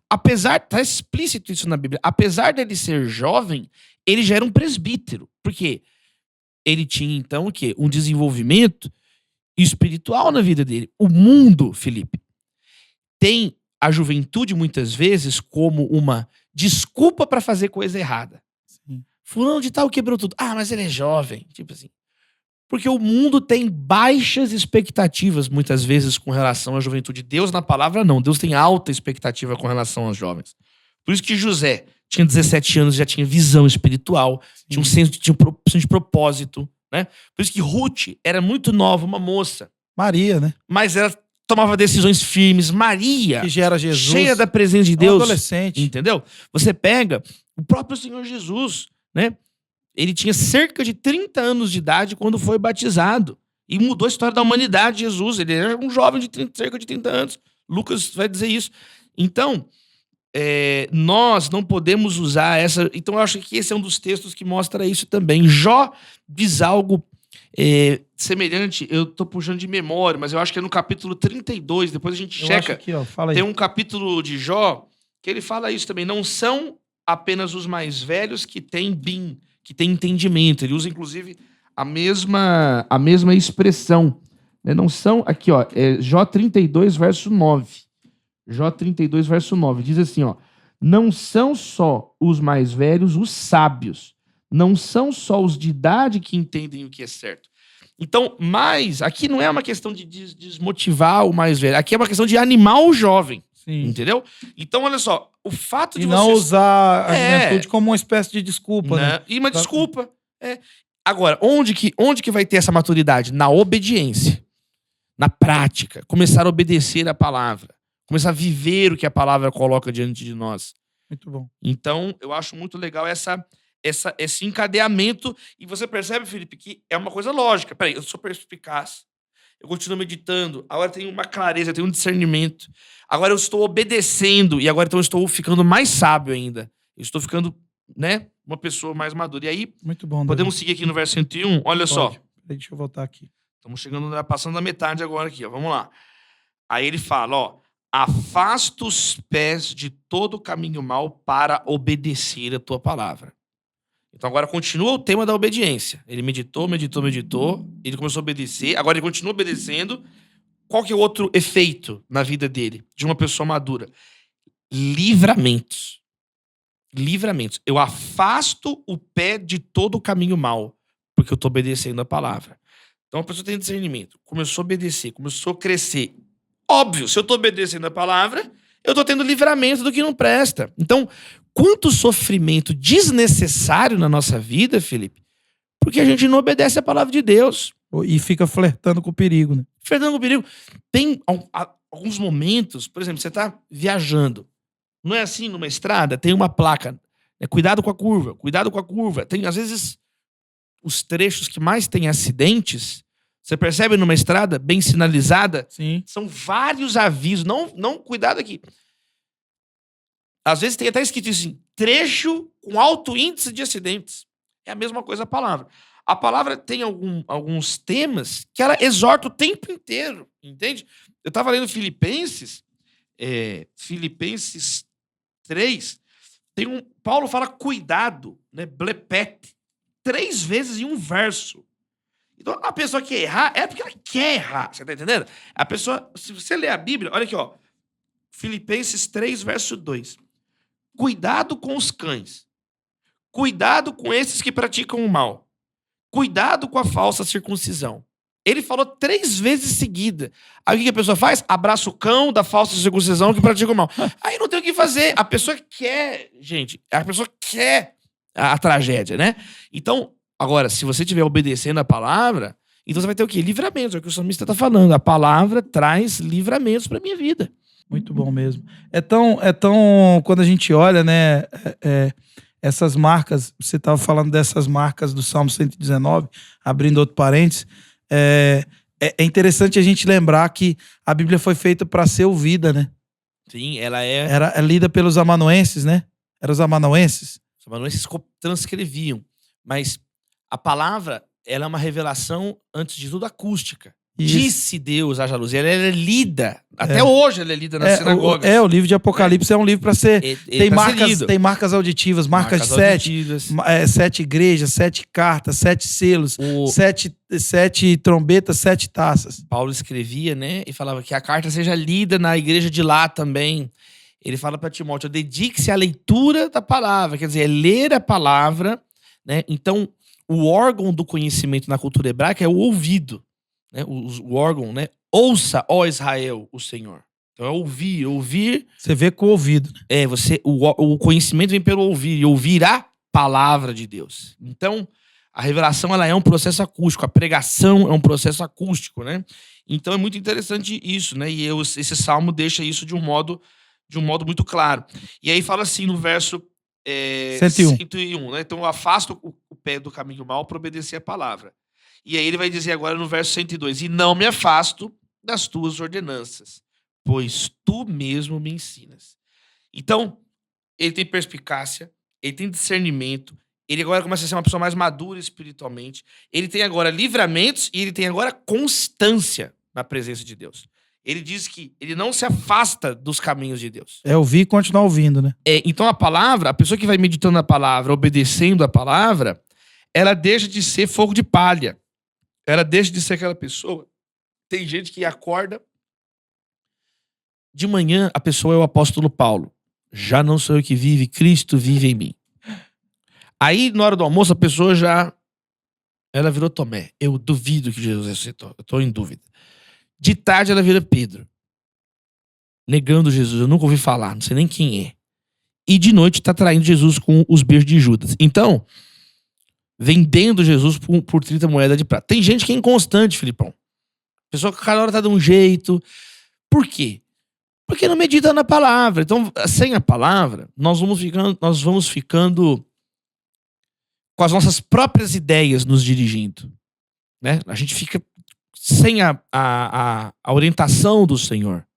Apesar, tá explícito isso na Bíblia, apesar dele ser jovem, ele já era um presbítero. Por quê? Ele tinha, então, o quê? Um desenvolvimento espiritual na vida dele. O mundo, Felipe, tem a juventude, muitas vezes, como uma desculpa para fazer coisa errada. Sim. Fulano de tal quebrou tudo. Ah, mas ele é jovem. Tipo assim. Porque o mundo tem baixas expectativas, muitas vezes, com relação à juventude. Deus, na palavra, não. Deus tem alta expectativa com relação aos jovens. Por isso que José tinha 17 anos, já tinha visão espiritual, tinha um senso de propósito, né? Por isso que Ruth era muito nova, uma moça. Maria, né? Mas ela tomava decisões firmes. Maria, que gera Jesus, cheia da presença de Deus. Adolescente. Entendeu? Você pega o próprio Senhor Jesus, né? Ele tinha cerca de 30 anos de idade quando foi batizado. E mudou a história da humanidade, Jesus. Ele era um jovem de cerca de 30 anos. Lucas vai dizer isso. Então, nós não podemos usar essa... Então, eu acho que esse é um dos textos que mostra isso também. Jó diz algo semelhante. Eu tô puxando de memória, mas eu acho que é no capítulo 32. Depois a gente checa. Aqui, ó, fala aí. Tem um capítulo de Jó que ele fala isso também. Não são apenas os mais velhos que têm bim, que tem entendimento. Ele usa, inclusive, a mesma expressão. Não são... Aqui, ó, Jó 32, verso 9. Jó 32, verso 9. Diz assim, ó. Não são só os mais velhos os sábios. Não são só os de idade que entendem o que é certo. Então, mas aqui não é uma questão de desmotivar o mais velho. Aqui é uma questão de animar o jovem. Sim. Entendeu? Então, olha só, o fato de você... não usar a juventude como uma espécie de desculpa, né? E uma desculpa. Agora, onde que vai ter essa maturidade? Na obediência. Na prática. Começar a obedecer a palavra. Começar a viver o que a palavra coloca diante de nós. Muito bom. Então, eu acho muito legal esse encadeamento. E você percebe, Felipe, que é uma coisa lógica. Peraí, eu sou perspicaz. Eu continuo meditando. Agora eu tenho uma clareza, eu tenho um discernimento. Agora eu estou obedecendo. E agora então eu estou ficando mais sábio ainda. Eu estou ficando, né, uma pessoa mais madura. E aí, muito bom, podemos seguir aqui no verso 101? Olha só. Deixa eu voltar aqui. Estamos chegando, passando da metade agora aqui, ó. Vamos lá. Aí ele fala, ó. Afasta os pés de todo o caminho mau para obedecer a tua palavra. Então agora continua o tema da obediência. Ele meditou. Ele começou a obedecer. Agora ele continua obedecendo. Qual que é o outro efeito na vida dele? De uma pessoa madura? Livramentos. Livramentos. Eu afasto o pé de todo o caminho mau. Porque eu estou obedecendo a palavra. Então a pessoa tem discernimento. Começou a obedecer. Começou a crescer. Óbvio, se eu estou obedecendo a palavra, eu estou tendo livramento do que não presta. Então, quanto sofrimento desnecessário na nossa vida, Felipe, porque a gente não obedece a palavra de Deus. E fica flertando com o perigo, né? Flertando com o perigo. Tem alguns momentos, por exemplo, você está viajando. Não é assim numa estrada? Tem uma placa. Cuidado com a curva, cuidado com a curva. Tem, às vezes, os trechos que mais tem acidentes, você percebe numa estrada bem sinalizada? Sim. São vários avisos. Não, cuidado aqui. Às vezes tem até escrito assim, trecho com alto índice de acidentes. É a mesma coisa a palavra. A palavra tem alguns temas que ela exorta o tempo inteiro, entende? Eu estava lendo Filipenses 3, Paulo fala cuidado, né? Blepete, 3 vezes em um verso. Então, a pessoa que errar é porque ela quer errar, você tá entendendo? A pessoa, se você ler a Bíblia, olha aqui, ó, Filipenses 3, verso 2. Cuidado com os cães. Cuidado com esses que praticam o mal. Cuidado com a falsa circuncisão. Ele falou 3 vezes seguida. Aí o que a pessoa faz? Abraça o cão da falsa circuncisão que pratica o mal. Aí não tem o que fazer. A pessoa quer, gente, a pessoa quer a tragédia, né? Então, agora, se você estiver obedecendo a palavra, então você vai ter o quê? Livramentos, é o que o salmista está falando. A palavra traz livramentos para a minha vida. Muito bom mesmo. É tão quando a gente olha, né, essas marcas, você estava falando dessas marcas do Salmo 119, abrindo outro parênteses, é interessante a gente lembrar que a Bíblia foi feita para ser ouvida, né? Sim, ela é... Era lida pelos amanuenses, né? Eram os amanuenses. Os amanuenses transcreviam. Mas a palavra, ela é uma revelação, antes de tudo, acústica. Isso. Disse Deus, haja luz. Ela é lida. Até hoje ela é lida nas sinagogas. O livro de Apocalipse é um livro para ser... Tem marcas auditivas, marcas de 7 igrejas, 7 cartas, 7 selos, 7 trombetas, 7 taças. Paulo escrevia, né? E falava que a carta seja lida na igreja de lá também. Ele fala para Timóteo, dedique-se à leitura da palavra. Quer dizer, é ler a palavra, né? Então, o órgão do conhecimento na cultura hebraica é o ouvido. Né? O órgão, né? Ouça, ó Israel, o Senhor. Então é ouvir. Você vê com o ouvido. Né? O conhecimento vem pelo ouvir, e ouvir a palavra de Deus. Então, a revelação ela é um processo acústico, a pregação é um processo acústico, né? Então é muito interessante isso, né? E esse salmo deixa isso de um modo muito claro. E aí fala assim no verso 101, né? Então eu afasto o pé do caminho mau para obedecer a palavra. E aí ele vai dizer agora no verso 102, e não me afasto das tuas ordenanças, pois tu mesmo me ensinas. Então, ele tem perspicácia, ele tem discernimento, ele agora começa a ser uma pessoa mais madura espiritualmente, ele tem agora livramentos e ele tem agora constância na presença de Deus. Ele diz que ele não se afasta dos caminhos de Deus. É ouvir e continuar ouvindo, né? Então a palavra, a pessoa que vai meditando na palavra, obedecendo a palavra, ela deixa de ser fogo de palha. Ela deixa de ser aquela pessoa. Tem gente que acorda. De manhã, a pessoa é o apóstolo Paulo. Já não sou eu que vive, Cristo vive em mim. Aí, na hora do almoço, a pessoa ela virou Tomé. Eu duvido que Jesus ressuscitou. Eu estou em dúvida. De tarde, ela vira Pedro. Negando Jesus. Eu nunca ouvi falar, não sei nem quem é. E de noite, está traindo Jesus com os beijos de Judas. Então, vendendo Jesus por 30 moedas de prata. Tem gente que é inconstante, Filipão. A pessoa que cada hora tá de um jeito. Por quê? Porque não medita na palavra. Então, sem a palavra, nós vamos ficando com as nossas próprias ideias nos dirigindo. Né? A gente fica sem a orientação do Senhor.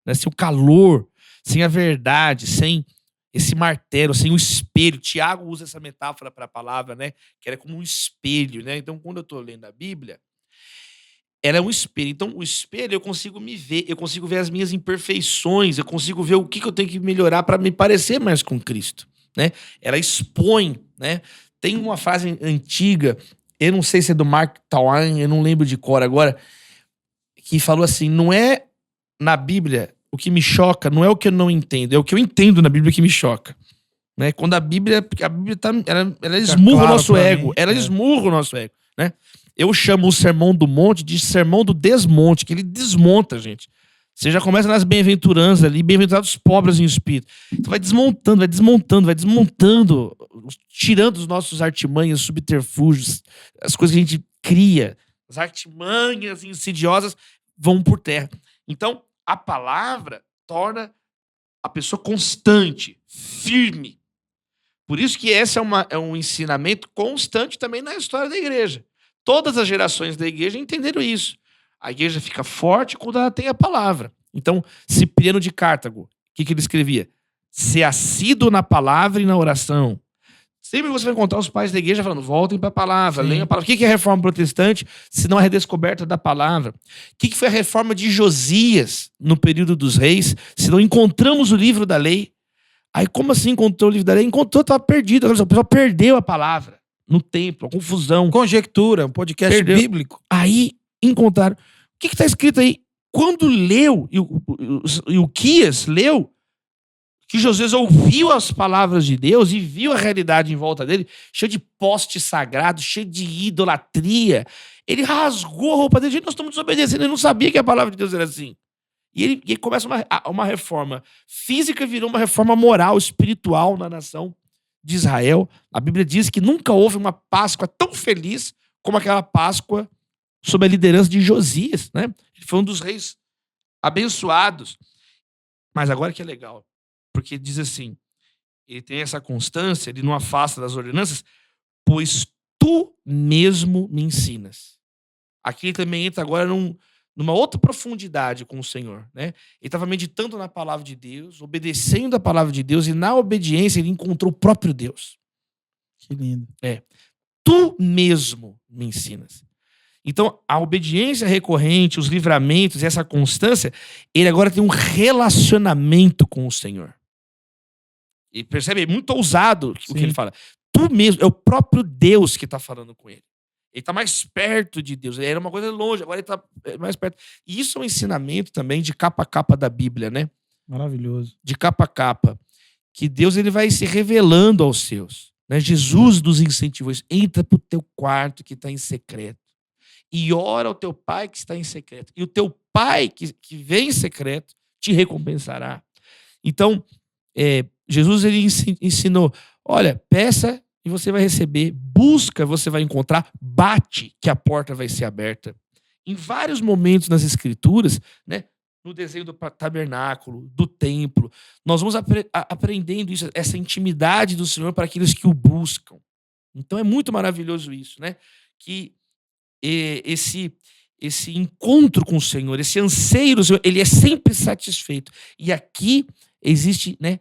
Né? Sem o calor, sem a verdade, sem esse martelo, sem o espelho. Tiago usa essa metáfora para a palavra, né? Que ela é como um espelho, né? Então, quando eu estou lendo a Bíblia, ela é um espelho. Então, o espelho eu consigo me ver, eu consigo ver as minhas imperfeições, eu consigo ver o que eu tenho que melhorar para me parecer mais com Cristo, né? Ela expõe, né? Tem uma frase antiga, eu não sei se é do Mark Twain, eu não lembro de cor agora, que falou assim, não é na Bíblia... O que me choca não é o que eu não entendo, é o que eu entendo na Bíblia que me choca. Né? Quando a Bíblia ela esmurra o nosso ego. Ela esmurra o nosso ego. Né? Eu chamo o Sermão do Monte de Sermão do Desmonte, que ele desmonta, gente. Você já começa nas bem-aventuranças ali, bem-aventurados pobres em espírito. Então vai desmontando, tirando os nossos artimanhas, subterfúgios, as coisas que a gente cria, as artimanhas insidiosas vão por terra. Então, a palavra torna a pessoa constante, firme. Por isso que esse é um ensinamento constante também na história da igreja. Todas as gerações da igreja entenderam isso. A igreja fica forte quando ela tem a palavra. Então, Cipriano de Cartago, o que ele escrevia? Ser assíduo na palavra e na oração. Sempre você vai encontrar os pais da igreja falando, voltem para a palavra, leiam a palavra. O que é a reforma protestante, se não a redescoberta da palavra? O que foi a reforma de Josias no período dos reis, se não encontramos o livro da lei? Aí como assim encontrou o livro da lei? Encontrou, estava perdido. O pessoal perdeu a palavra no templo, a confusão. Conjectura, um podcast bíblico. Aí encontraram. O que está escrito aí? Quando leu, e o Quias leu, que Josias ouviu as palavras de Deus e viu a realidade em volta dele, cheio de poste sagrado, cheio de idolatria. Ele rasgou a roupa dele. Gente, nós estamos desobedecendo. Ele não sabia que a palavra de Deus era assim. E ele começa uma reforma física, virou uma reforma moral, espiritual na nação de Israel. A Bíblia diz que nunca houve uma Páscoa tão feliz como aquela Páscoa sob a liderança de Josias, né? Ele foi um dos reis abençoados. Mas agora que é legal, porque diz assim, ele tem essa constância, ele não afasta das ordenanças, pois tu mesmo me ensinas. Aqui ele também entra agora numa outra profundidade com o Senhor, né? Ele estava meditando na palavra de Deus, obedecendo a palavra de Deus, e na obediência ele encontrou o próprio Deus. Que lindo. Tu mesmo me ensinas. Então, a obediência recorrente, os livramentos, essa constância, ele agora tem um relacionamento com o Senhor. E percebe? É muito ousado o que ele fala. Tu mesmo, é o próprio Deus que está falando com ele. Ele está mais perto de Deus. Ele era uma coisa longe, agora ele está mais perto. E isso é um ensinamento também de capa a capa da Bíblia, né? Maravilhoso. De capa a capa. Que Deus ele vai se revelando aos seus. Né? Jesus nos incentivou isso. Entra pro teu quarto que está em secreto. E ora ao teu pai que está em secreto. E o teu pai que vem em secreto te recompensará. Então, Jesus ele ensinou, olha, peça e você vai receber, busca, você vai encontrar, bate que a porta vai ser aberta. Em vários momentos nas escrituras, né, no desenho do tabernáculo, do templo, nós vamos aprendendo isso, essa intimidade do Senhor para aqueles que o buscam. Então é muito maravilhoso isso, né? Que esse encontro com o Senhor, esse anseio do Senhor, ele é sempre satisfeito. E aqui existe, né,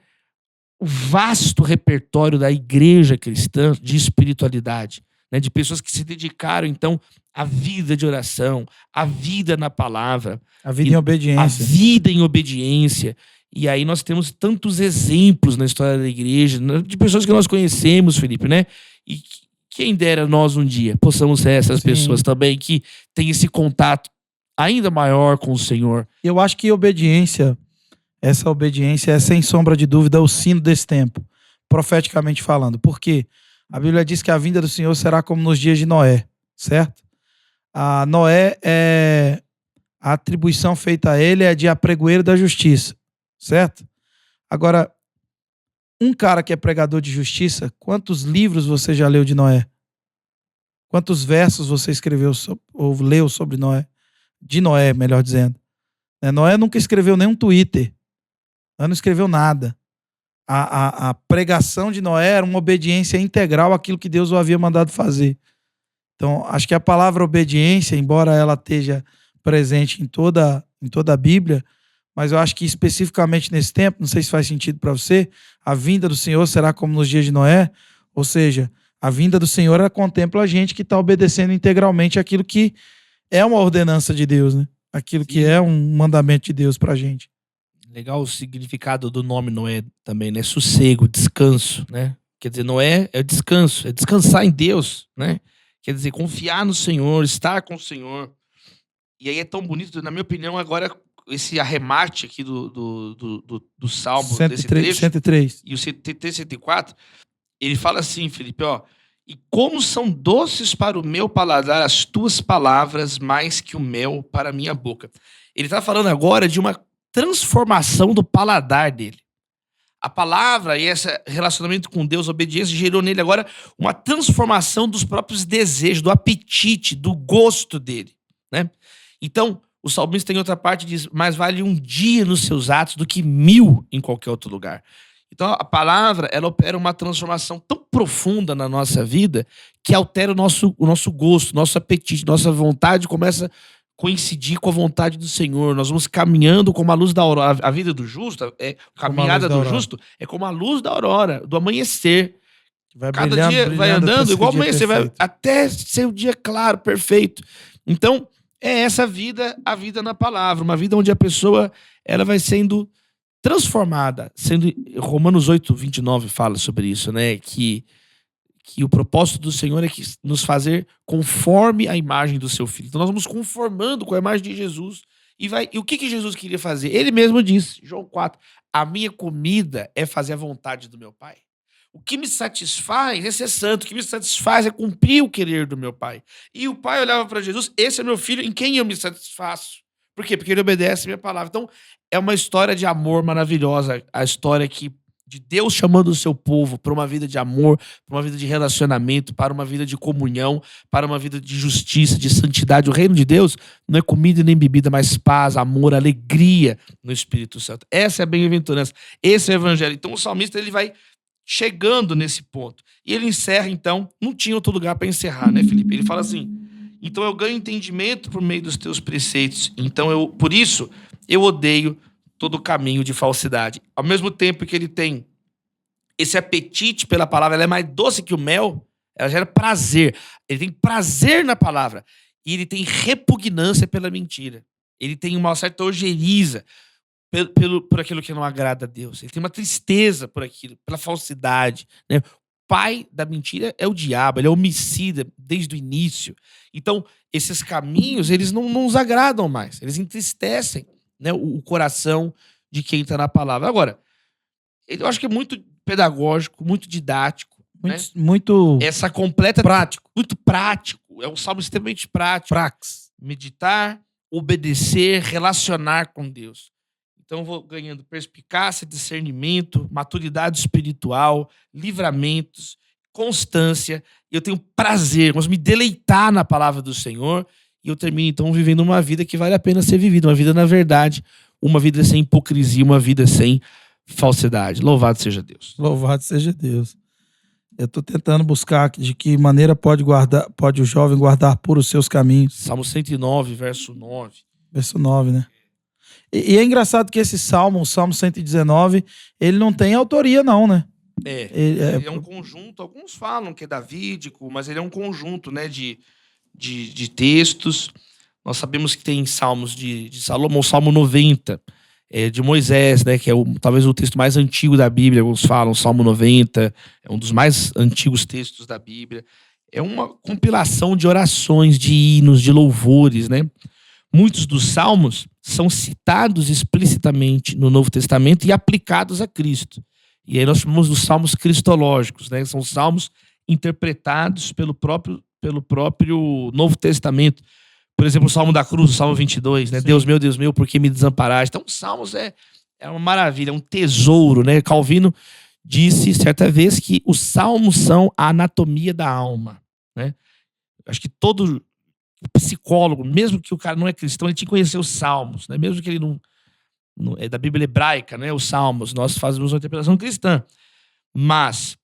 o vasto repertório da igreja cristã de espiritualidade, né, de pessoas que se dedicaram, então, à vida de oração, à vida na palavra. A vida em obediência. A vida em obediência. E aí nós temos tantos exemplos na história da igreja, de pessoas que nós conhecemos, Felipe, né? E quem dera nós um dia possamos ser essas pessoas também que têm esse contato ainda maior com o Senhor. Eu acho que essa obediência é, sem sombra de dúvida, o sino desse tempo, profeticamente falando. Porque a Bíblia diz que a vinda do Senhor será como nos dias de Noé, certo? A Noé, a atribuição feita a ele é de apregoeiro da justiça, certo? Agora, um cara que é pregador de justiça, quantos livros você já leu de Noé? Quantos versos você escreveu ou leu sobre Noé? De Noé, melhor dizendo. Noé nunca escreveu nenhum Twitter. Noé não escreveu nada. A pregação de Noé era uma obediência integral àquilo que Deus o havia mandado fazer. Então, acho que a palavra obediência, embora ela esteja presente em toda a Bíblia, mas eu acho que especificamente nesse tempo, não sei se faz sentido para você, a vinda do Senhor será como nos dias de Noé, ou seja, a vinda do Senhor ela contempla a gente que está obedecendo integralmente aquilo que é uma ordenança de Deus, né? Aquilo que é um mandamento de Deus para a gente. Legal o significado do nome Noé também, né? Sossego, descanso, né? Quer dizer, Noé é descanso, é descansar em Deus, né? Quer dizer, confiar no Senhor, estar com o Senhor. E aí é tão bonito, na minha opinião, agora esse arremate aqui do Salmo 103, desse trecho, 103. E o 103, 104, ele fala assim, Felipe, ó, e como são doces para o meu paladar as tuas palavras mais que o mel para a minha boca. Ele está falando agora de uma transformação do paladar dele. A palavra e esse relacionamento com Deus, a obediência, gerou nele agora uma transformação dos próprios desejos, do apetite, do gosto dele, né? Então, o salmista em outra parte diz, mais vale um dia nos seus atos do que 1000 em qualquer outro lugar. Então, a palavra, ela opera uma transformação tão profunda na nossa vida que altera o nosso gosto, nosso apetite, nossa vontade começa a coincidir com a vontade do Senhor. Nós vamos caminhando como a luz da aurora. A vida do justo, a caminhada do justo é como a luz da aurora, do amanhecer. Vai Cada dia vai andando igual amanhecer, vai até ser o dia claro, perfeito. Então, é essa vida, a vida na palavra, uma vida onde a pessoa ela vai sendo transformada, Romanos 8, 29 fala sobre isso, né? Que o propósito do Senhor é nos fazer conforme a imagem do seu Filho. Então nós vamos conformando com a imagem de Jesus. E o que Jesus queria fazer? Ele mesmo disse, João 4, a minha comida é fazer a vontade do meu Pai. O que me satisfaz é ser santo, o que me satisfaz é cumprir o querer do meu Pai. E o Pai olhava para Jesus, esse é meu filho em quem eu me satisfaço. Por quê? Porque ele obedece a minha palavra. Então, é uma história de amor maravilhosa, a história de Deus chamando o seu povo para uma vida de amor, para uma vida de relacionamento, para uma vida de comunhão, para uma vida de justiça, de santidade. O reino de Deus não é comida nem bebida, mas paz, amor, alegria no Espírito Santo. Essa é a bem-aventurança, esse é o evangelho. Então o salmista ele vai chegando nesse ponto. E ele encerra, então, não tinha outro lugar para encerrar, né, Felipe? Ele fala assim: então eu ganho entendimento por meio dos teus preceitos. Então, por isso, eu odeio todo o caminho de falsidade. Ao mesmo tempo que ele tem esse apetite pela palavra, ela é mais doce que o mel, ela gera prazer. Ele tem prazer na palavra. E ele tem repugnância pela mentira. Ele tem uma certa ojeriza por aquilo que não agrada a Deus. Ele tem uma tristeza por aquilo, pela falsidade, né? O pai da mentira é o diabo, ele é homicida desde o início. Então, esses caminhos, eles não nos agradam mais. Eles entristecem, né, o coração de quem está na palavra. Agora, eu acho que é muito pedagógico, muito didático. Muito essa completa prático. Muito prático. É um salmo extremamente prático. Prax. Meditar, obedecer, relacionar com Deus. Então eu vou ganhando perspicácia, discernimento, maturidade espiritual, livramentos, constância. E eu tenho prazer, mas me deleitar na palavra do Senhor. E eu termino então vivendo uma vida que vale a pena ser vivida. Uma vida na verdade, uma vida sem hipocrisia, uma vida sem falsidade. Louvado seja Deus. Louvado seja Deus. Eu estou tentando buscar de que maneira pode o jovem guardar puros os seus caminhos. Salmo 109, verso 9. Verso 9, né? E é engraçado que esse salmo, o Salmo 119, ele não tem autoria não, né? Ele é um conjunto, alguns falam que é davídico, mas ele é um conjunto, né, de textos. Nós sabemos que tem salmos de Salomão, o Salmo 90, de Moisés, né, que é talvez o texto mais antigo da Bíblia, alguns falam, o Salmo 90, é um dos mais antigos textos da Bíblia. É uma compilação de orações, de hinos, de louvores, né? Muitos dos salmos são citados explicitamente no Novo Testamento e aplicados a Cristo. E aí nós chamamos dos salmos cristológicos, né? São salmos interpretados pelo próprio Novo Testamento. Por exemplo, o Salmo da Cruz, o Salmo 22, né? Deus meu, por que me desamparaste? Então, os salmos é uma maravilha, é um tesouro, né? Calvino disse certa vez que os salmos são a anatomia da alma, né? Acho que todo psicólogo, mesmo que o cara não é cristão, ele tinha que conhecer os salmos, né? Mesmo que ele não é da Bíblia hebraica, né? Os salmos, nós fazemos uma interpretação cristã. Mas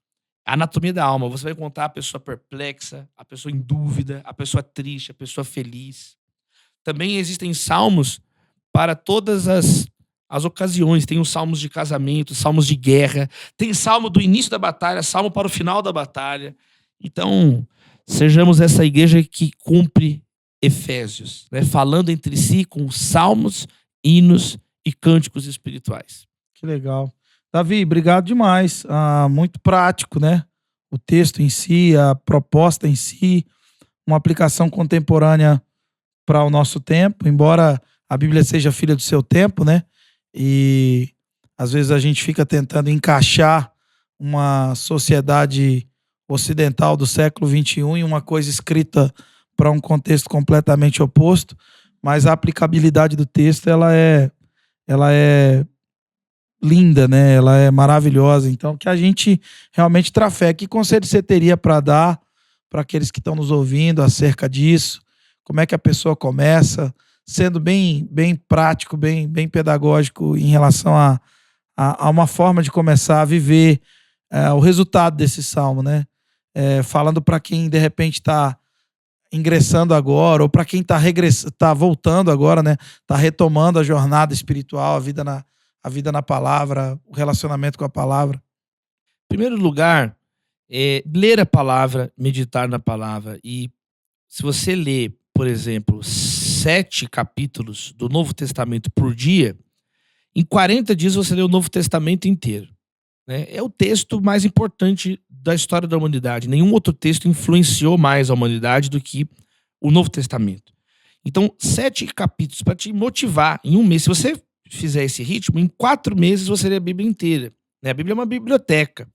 a anatomia da alma, você vai contar a pessoa perplexa, a pessoa em dúvida, a pessoa triste, a pessoa feliz. Também existem salmos para todas as ocasiões. Tem os salmos de casamento, salmos de guerra, tem salmo do início da batalha, salmo para o final da batalha. Então, sejamos essa igreja que cumpre Efésios, né? Falando entre si com salmos, hinos e cânticos espirituais. Que legal. Davi, obrigado demais. Muito prático, né? O texto em si, a proposta em si, uma aplicação contemporânea para o nosso tempo, embora a Bíblia seja filha do seu tempo, né? E às vezes a gente fica tentando encaixar uma sociedade ocidental do século XXI em uma coisa escrita para um contexto completamente oposto, mas a aplicabilidade do texto ela é linda, né? Ela é maravilhosa. Então, que a gente realmente trafegue. Que conselho você teria para dar para aqueles que estão nos ouvindo acerca disso? Como é que a pessoa começa? Sendo bem prático, bem pedagógico em relação a uma forma de começar a viver o resultado desse salmo, né? Falando para quem de repente está ingressando agora, ou para quem está voltando agora, né? Está retomando a jornada espiritual, a vida na palavra, o relacionamento com a palavra. Em primeiro lugar, ler a palavra, meditar na palavra. E se você lê, por exemplo, 7 capítulos do Novo Testamento por dia, em 40 dias você lê o Novo Testamento inteiro, né? É o texto mais importante da história da humanidade. Nenhum outro texto influenciou mais a humanidade do que o Novo Testamento. Então, 7 capítulos para te motivar em um mês. Se você fizer esse ritmo, em 4 meses você lê a Bíblia inteira, né? A Bíblia é uma biblioteca.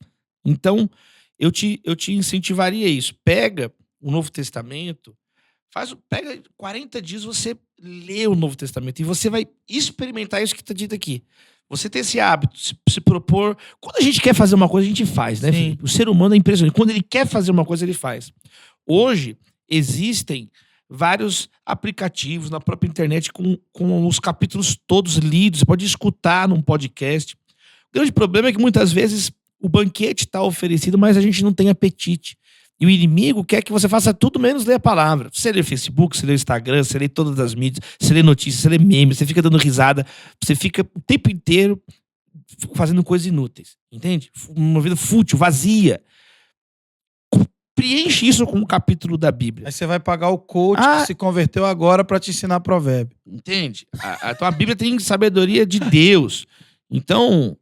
Então, eu te incentivaria isso. Pega o Novo Testamento, pega 40 dias, você lê o Novo Testamento e você vai experimentar isso que está dito aqui. Você ter esse hábito, se propor. Quando a gente quer fazer uma coisa, a gente faz, né, Felipe? O ser humano é impressionante. Quando ele quer fazer uma coisa, ele faz. Hoje, existem vários aplicativos na própria internet com os capítulos todos lidos. Você pode escutar num podcast. O grande problema é que muitas vezes o banquete está oferecido, mas a gente não tem apetite. E o inimigo quer que você faça tudo menos ler a palavra. Você lê Facebook, você lê Instagram, você lê todas as mídias, você lê notícias, você lê memes, você fica dando risada, você fica o tempo inteiro fazendo coisas inúteis, entende? Uma vida fútil, vazia. Preenche isso com um capítulo da Bíblia. Aí você vai pagar o coach que se converteu agora para te ensinar provérbio. Entende? Então a Bíblia tem sabedoria de Deus. Então,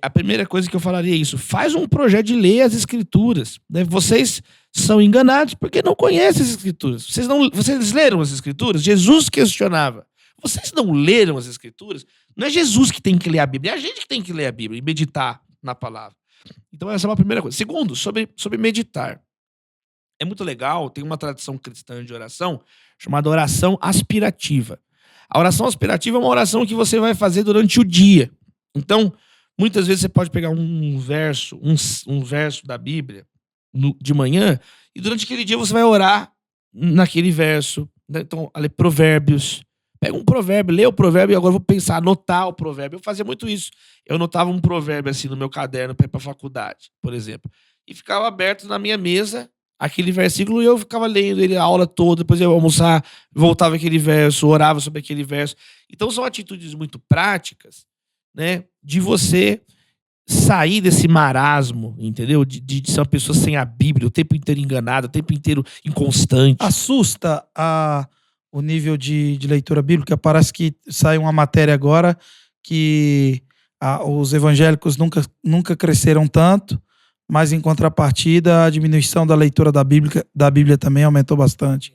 a primeira coisa que eu falaria é isso. Faz um projeto de ler as Escrituras. Né? Vocês são enganados porque não conhecem as Escrituras. Vocês leram as Escrituras? Jesus questionava. Vocês não leram as Escrituras? Não é Jesus que tem que ler a Bíblia, é a gente que tem que ler a Bíblia e meditar na palavra. Então essa é uma primeira coisa. Segundo, sobre meditar. É muito legal, tem uma tradição cristã de oração chamada oração aspirativa. A oração aspirativa é uma oração que você vai fazer durante o dia. Então, muitas vezes você pode pegar um verso da Bíblia de manhã e durante aquele dia você vai orar naquele verso. Então, ler provérbios. Pega um provérbio, lê o provérbio e agora eu vou pensar, anotar o provérbio. Eu fazia muito isso. Eu anotava um provérbio assim no meu caderno para ir para a faculdade, por exemplo. E ficava aberto na minha mesa aquele versículo e eu ficava lendo ele a aula toda, depois eu ia almoçar, voltava aquele verso, orava sobre aquele verso. Então são atitudes muito práticas, né, de você sair desse marasmo, entendeu? De ser uma pessoa sem a Bíblia, o tempo inteiro enganada, o tempo inteiro inconstante. Assusta o nível de leitura bíblica. Parece que sai uma matéria agora que os evangélicos nunca cresceram tanto, mas em contrapartida a diminuição da leitura da Bíblia também aumentou bastante.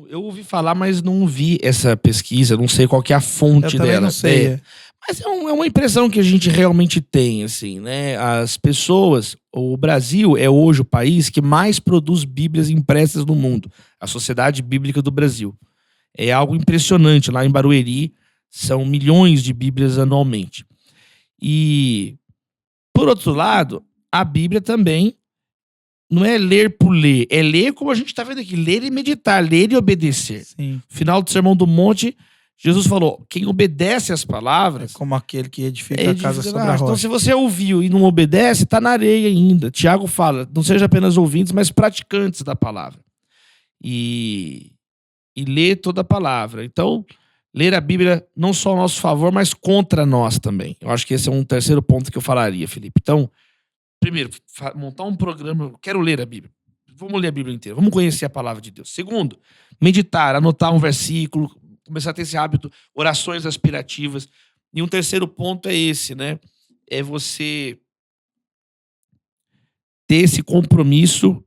Eu ouvi falar, mas não vi essa pesquisa, não sei qual que é a fonte dela. Eu não sei. Mas é uma impressão que a gente realmente tem, assim, né? As pessoas, o Brasil é hoje o país que mais produz Bíblias impressas no mundo. A Sociedade Bíblica do Brasil. É algo impressionante. Lá em Barueri são milhões de Bíblias anualmente. E, por outro lado, a Bíblia também não é ler por ler, é ler como a gente está vendo aqui, ler e meditar, ler e obedecer. Sim. Final do Sermão do Monte, Jesus falou, quem obedece às palavras... É como aquele que edifica a casa sobre a rocha. Então se você ouviu e não obedece, está na areia ainda. Tiago fala, não seja apenas ouvintes, mas praticantes da palavra. E ler toda a palavra. Então, ler a Bíblia não só a nosso favor, mas contra nós também. Eu acho que esse é um terceiro ponto que eu falaria, Felipe. Então, primeiro, montar um programa. Eu quero ler a Bíblia. Vamos ler a Bíblia inteira. Vamos conhecer a palavra de Deus. Segundo, meditar, anotar um versículo, começar a ter esse hábito, orações aspirativas. E um terceiro ponto é esse, né? É você ter esse compromisso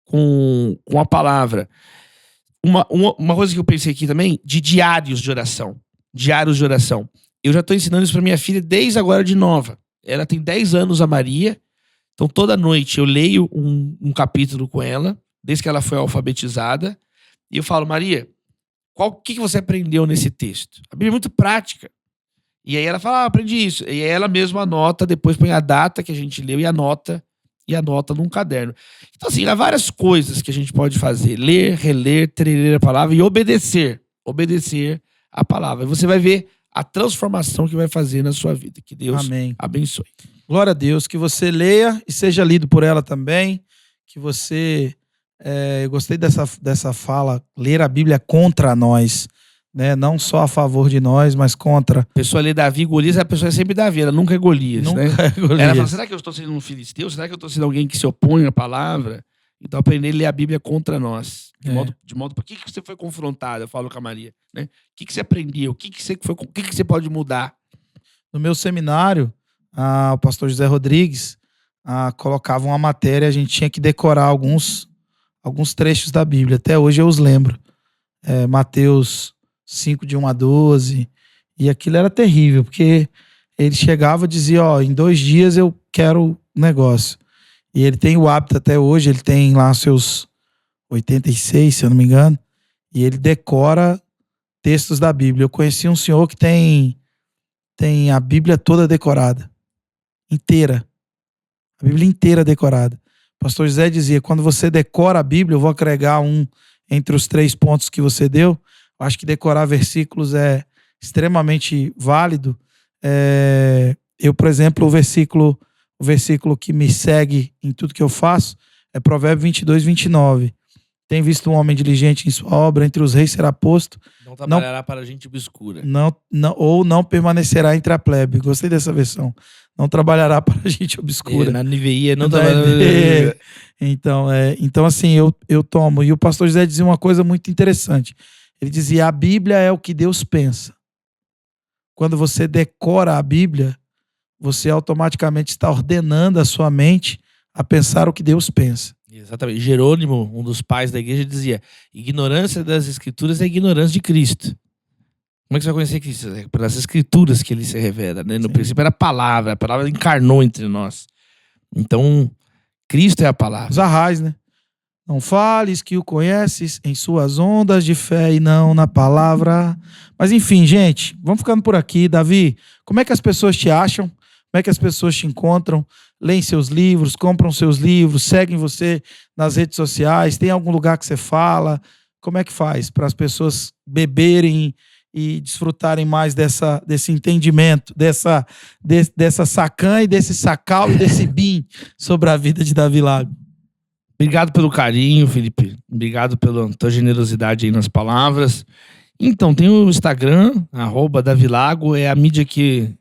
com a palavra. Uma coisa que eu pensei aqui também, de diários de oração. Diários de oração. Eu já estou ensinando isso para minha filha desde agora de nova. Ela tem 10 anos, a Maria. Então, toda noite eu leio um capítulo com ela, desde que ela foi alfabetizada, e eu falo, Maria, o que você aprendeu nesse texto? A Bíblia é muito prática. E aí ela fala, aprendi isso. E aí ela mesma anota, depois põe a data que a gente leu e anota num caderno. Então, assim, há várias coisas que a gente pode fazer. Ler, reler, treler a palavra e obedecer. Obedecer a palavra. E você vai ver a transformação que vai fazer na sua vida. Que Deus abençoe. Glória a Deus, que você leia e seja lido por ela também, que você, eu gostei dessa fala, ler a Bíblia contra nós, né? Não só a favor de nós, mas contra. A pessoa lê Davi e Golias, a pessoa é sempre Davi, ela nunca é Golias, nunca né? É Golias. Ela fala, será que eu estou sendo um filisteu? Será que eu estou sendo alguém que se opõe à palavra? Então aprender a ler a Bíblia contra nós. De modo por que você foi confrontado? Eu falo com a Maria, né? O que você aprendeu? O que você pode mudar? No meu seminário, o pastor José Rodrigues colocava uma matéria, a gente tinha que decorar alguns trechos da Bíblia. Até hoje eu os lembro. Mateus 5, de 1 a 12. E aquilo era terrível, porque ele chegava e dizia, em 2 dias eu quero um negócio. E ele tem o hábito até hoje, ele tem lá seus 86, se eu não me engano, e ele decora textos da Bíblia. Eu conheci um senhor que tem a Bíblia toda decorada. Inteira. A Bíblia inteira decorada. O pastor José dizia, quando você decora a Bíblia, eu vou agregar entre os 3 pontos que você deu. Eu acho que decorar versículos é extremamente válido. Eu, por exemplo, o versículo o versículo que me segue em tudo que eu faço é Provérbios 22, 29. Tem visto um homem diligente em sua obra, entre os reis será posto, Não trabalhará para gente obscura. ou não permanecerá entre a plebe. Gostei dessa versão. Não trabalhará para gente obscura. Na NVI não Na trabalhará. Então assim, eu tomo. E o pastor José dizia uma coisa muito interessante. Ele dizia, a Bíblia é o que Deus pensa. Quando você decora a Bíblia, você automaticamente está ordenando a sua mente a pensar o que Deus pensa. Exatamente. Jerônimo, um dos pais da igreja, dizia: ignorância das escrituras é ignorância de Cristo. Como é que você vai conhecer Cristo? É pelas escrituras que ele se revela, né? No princípio era a palavra encarnou entre nós. Então, Cristo é a palavra. Os arrais, né? Não fales que o conheces em suas ondas de fé e não na palavra. Mas enfim, gente, vamos ficando por aqui. Davi, como é que as pessoas te acham? Como é que as pessoas te encontram? Leem seus livros, compram seus livros, seguem você nas redes sociais? Tem algum lugar que você fala? Como é que faz para as pessoas beberem e desfrutarem mais desse entendimento, dessa sacan e desse sacal e desse bim sobre a vida de Davi Lago? Obrigado pelo carinho, Felipe. Obrigado pela tua generosidade aí nas palavras. Então, tem o Instagram, @Davilago, é a mídia que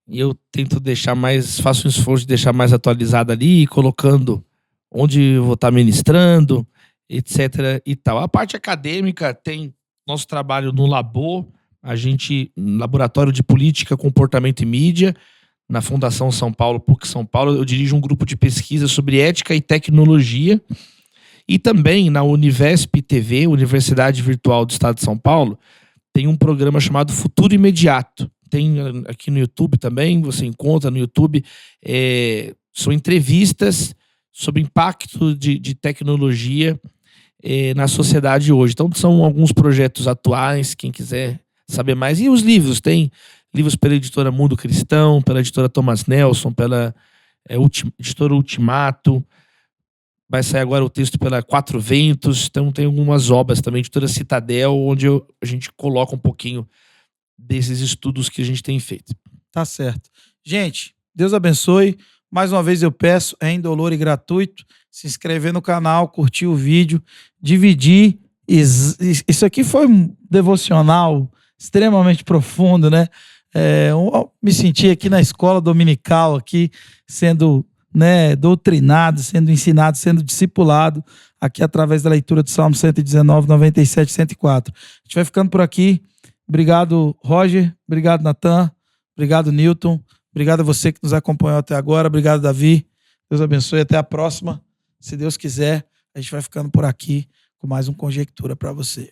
eu tento deixar mais, faço um esforço de deixar mais atualizada ali, colocando onde eu vou estar ministrando, etc. e tal. A parte acadêmica tem nosso trabalho no Labor, Laboratório de Política, Comportamento e Mídia, na Fundação São Paulo, PUC São Paulo. Eu dirijo um grupo de pesquisa sobre ética e tecnologia. E também na Univesp TV, Universidade Virtual do Estado de São Paulo, tem um programa chamado Futuro Imediato. Tem aqui no YouTube também, você encontra no YouTube. São entrevistas sobre o impacto de tecnologia na sociedade hoje. Então são alguns projetos atuais, quem quiser saber mais. E os livros, tem livros pela editora Mundo Cristão, pela editora Thomas Nelson, pela editora Ultimato. Vai sair agora o texto pela Quatro Ventos. Então tem algumas obras também, editora Citadel, onde a gente coloca um pouquinho desses estudos que a gente tem feito. Tá certo. Gente, Deus abençoe. Mais uma vez eu peço, é indolor e gratuito, se inscrever no canal, curtir o vídeo, dividir. Isso aqui foi um devocional extremamente profundo, né? Eu me senti aqui na escola dominical, aqui sendo doutrinado, sendo ensinado, sendo discipulado, aqui através da leitura do Salmo 119, 97, 104. A gente vai ficando por aqui. Obrigado, Roger. Obrigado, Natan. Obrigado, Newton. Obrigado a você que nos acompanhou até agora. Obrigado, Davi. Deus abençoe. Até a próxima. Se Deus quiser, a gente vai ficando por aqui com mais um Conjectura para você.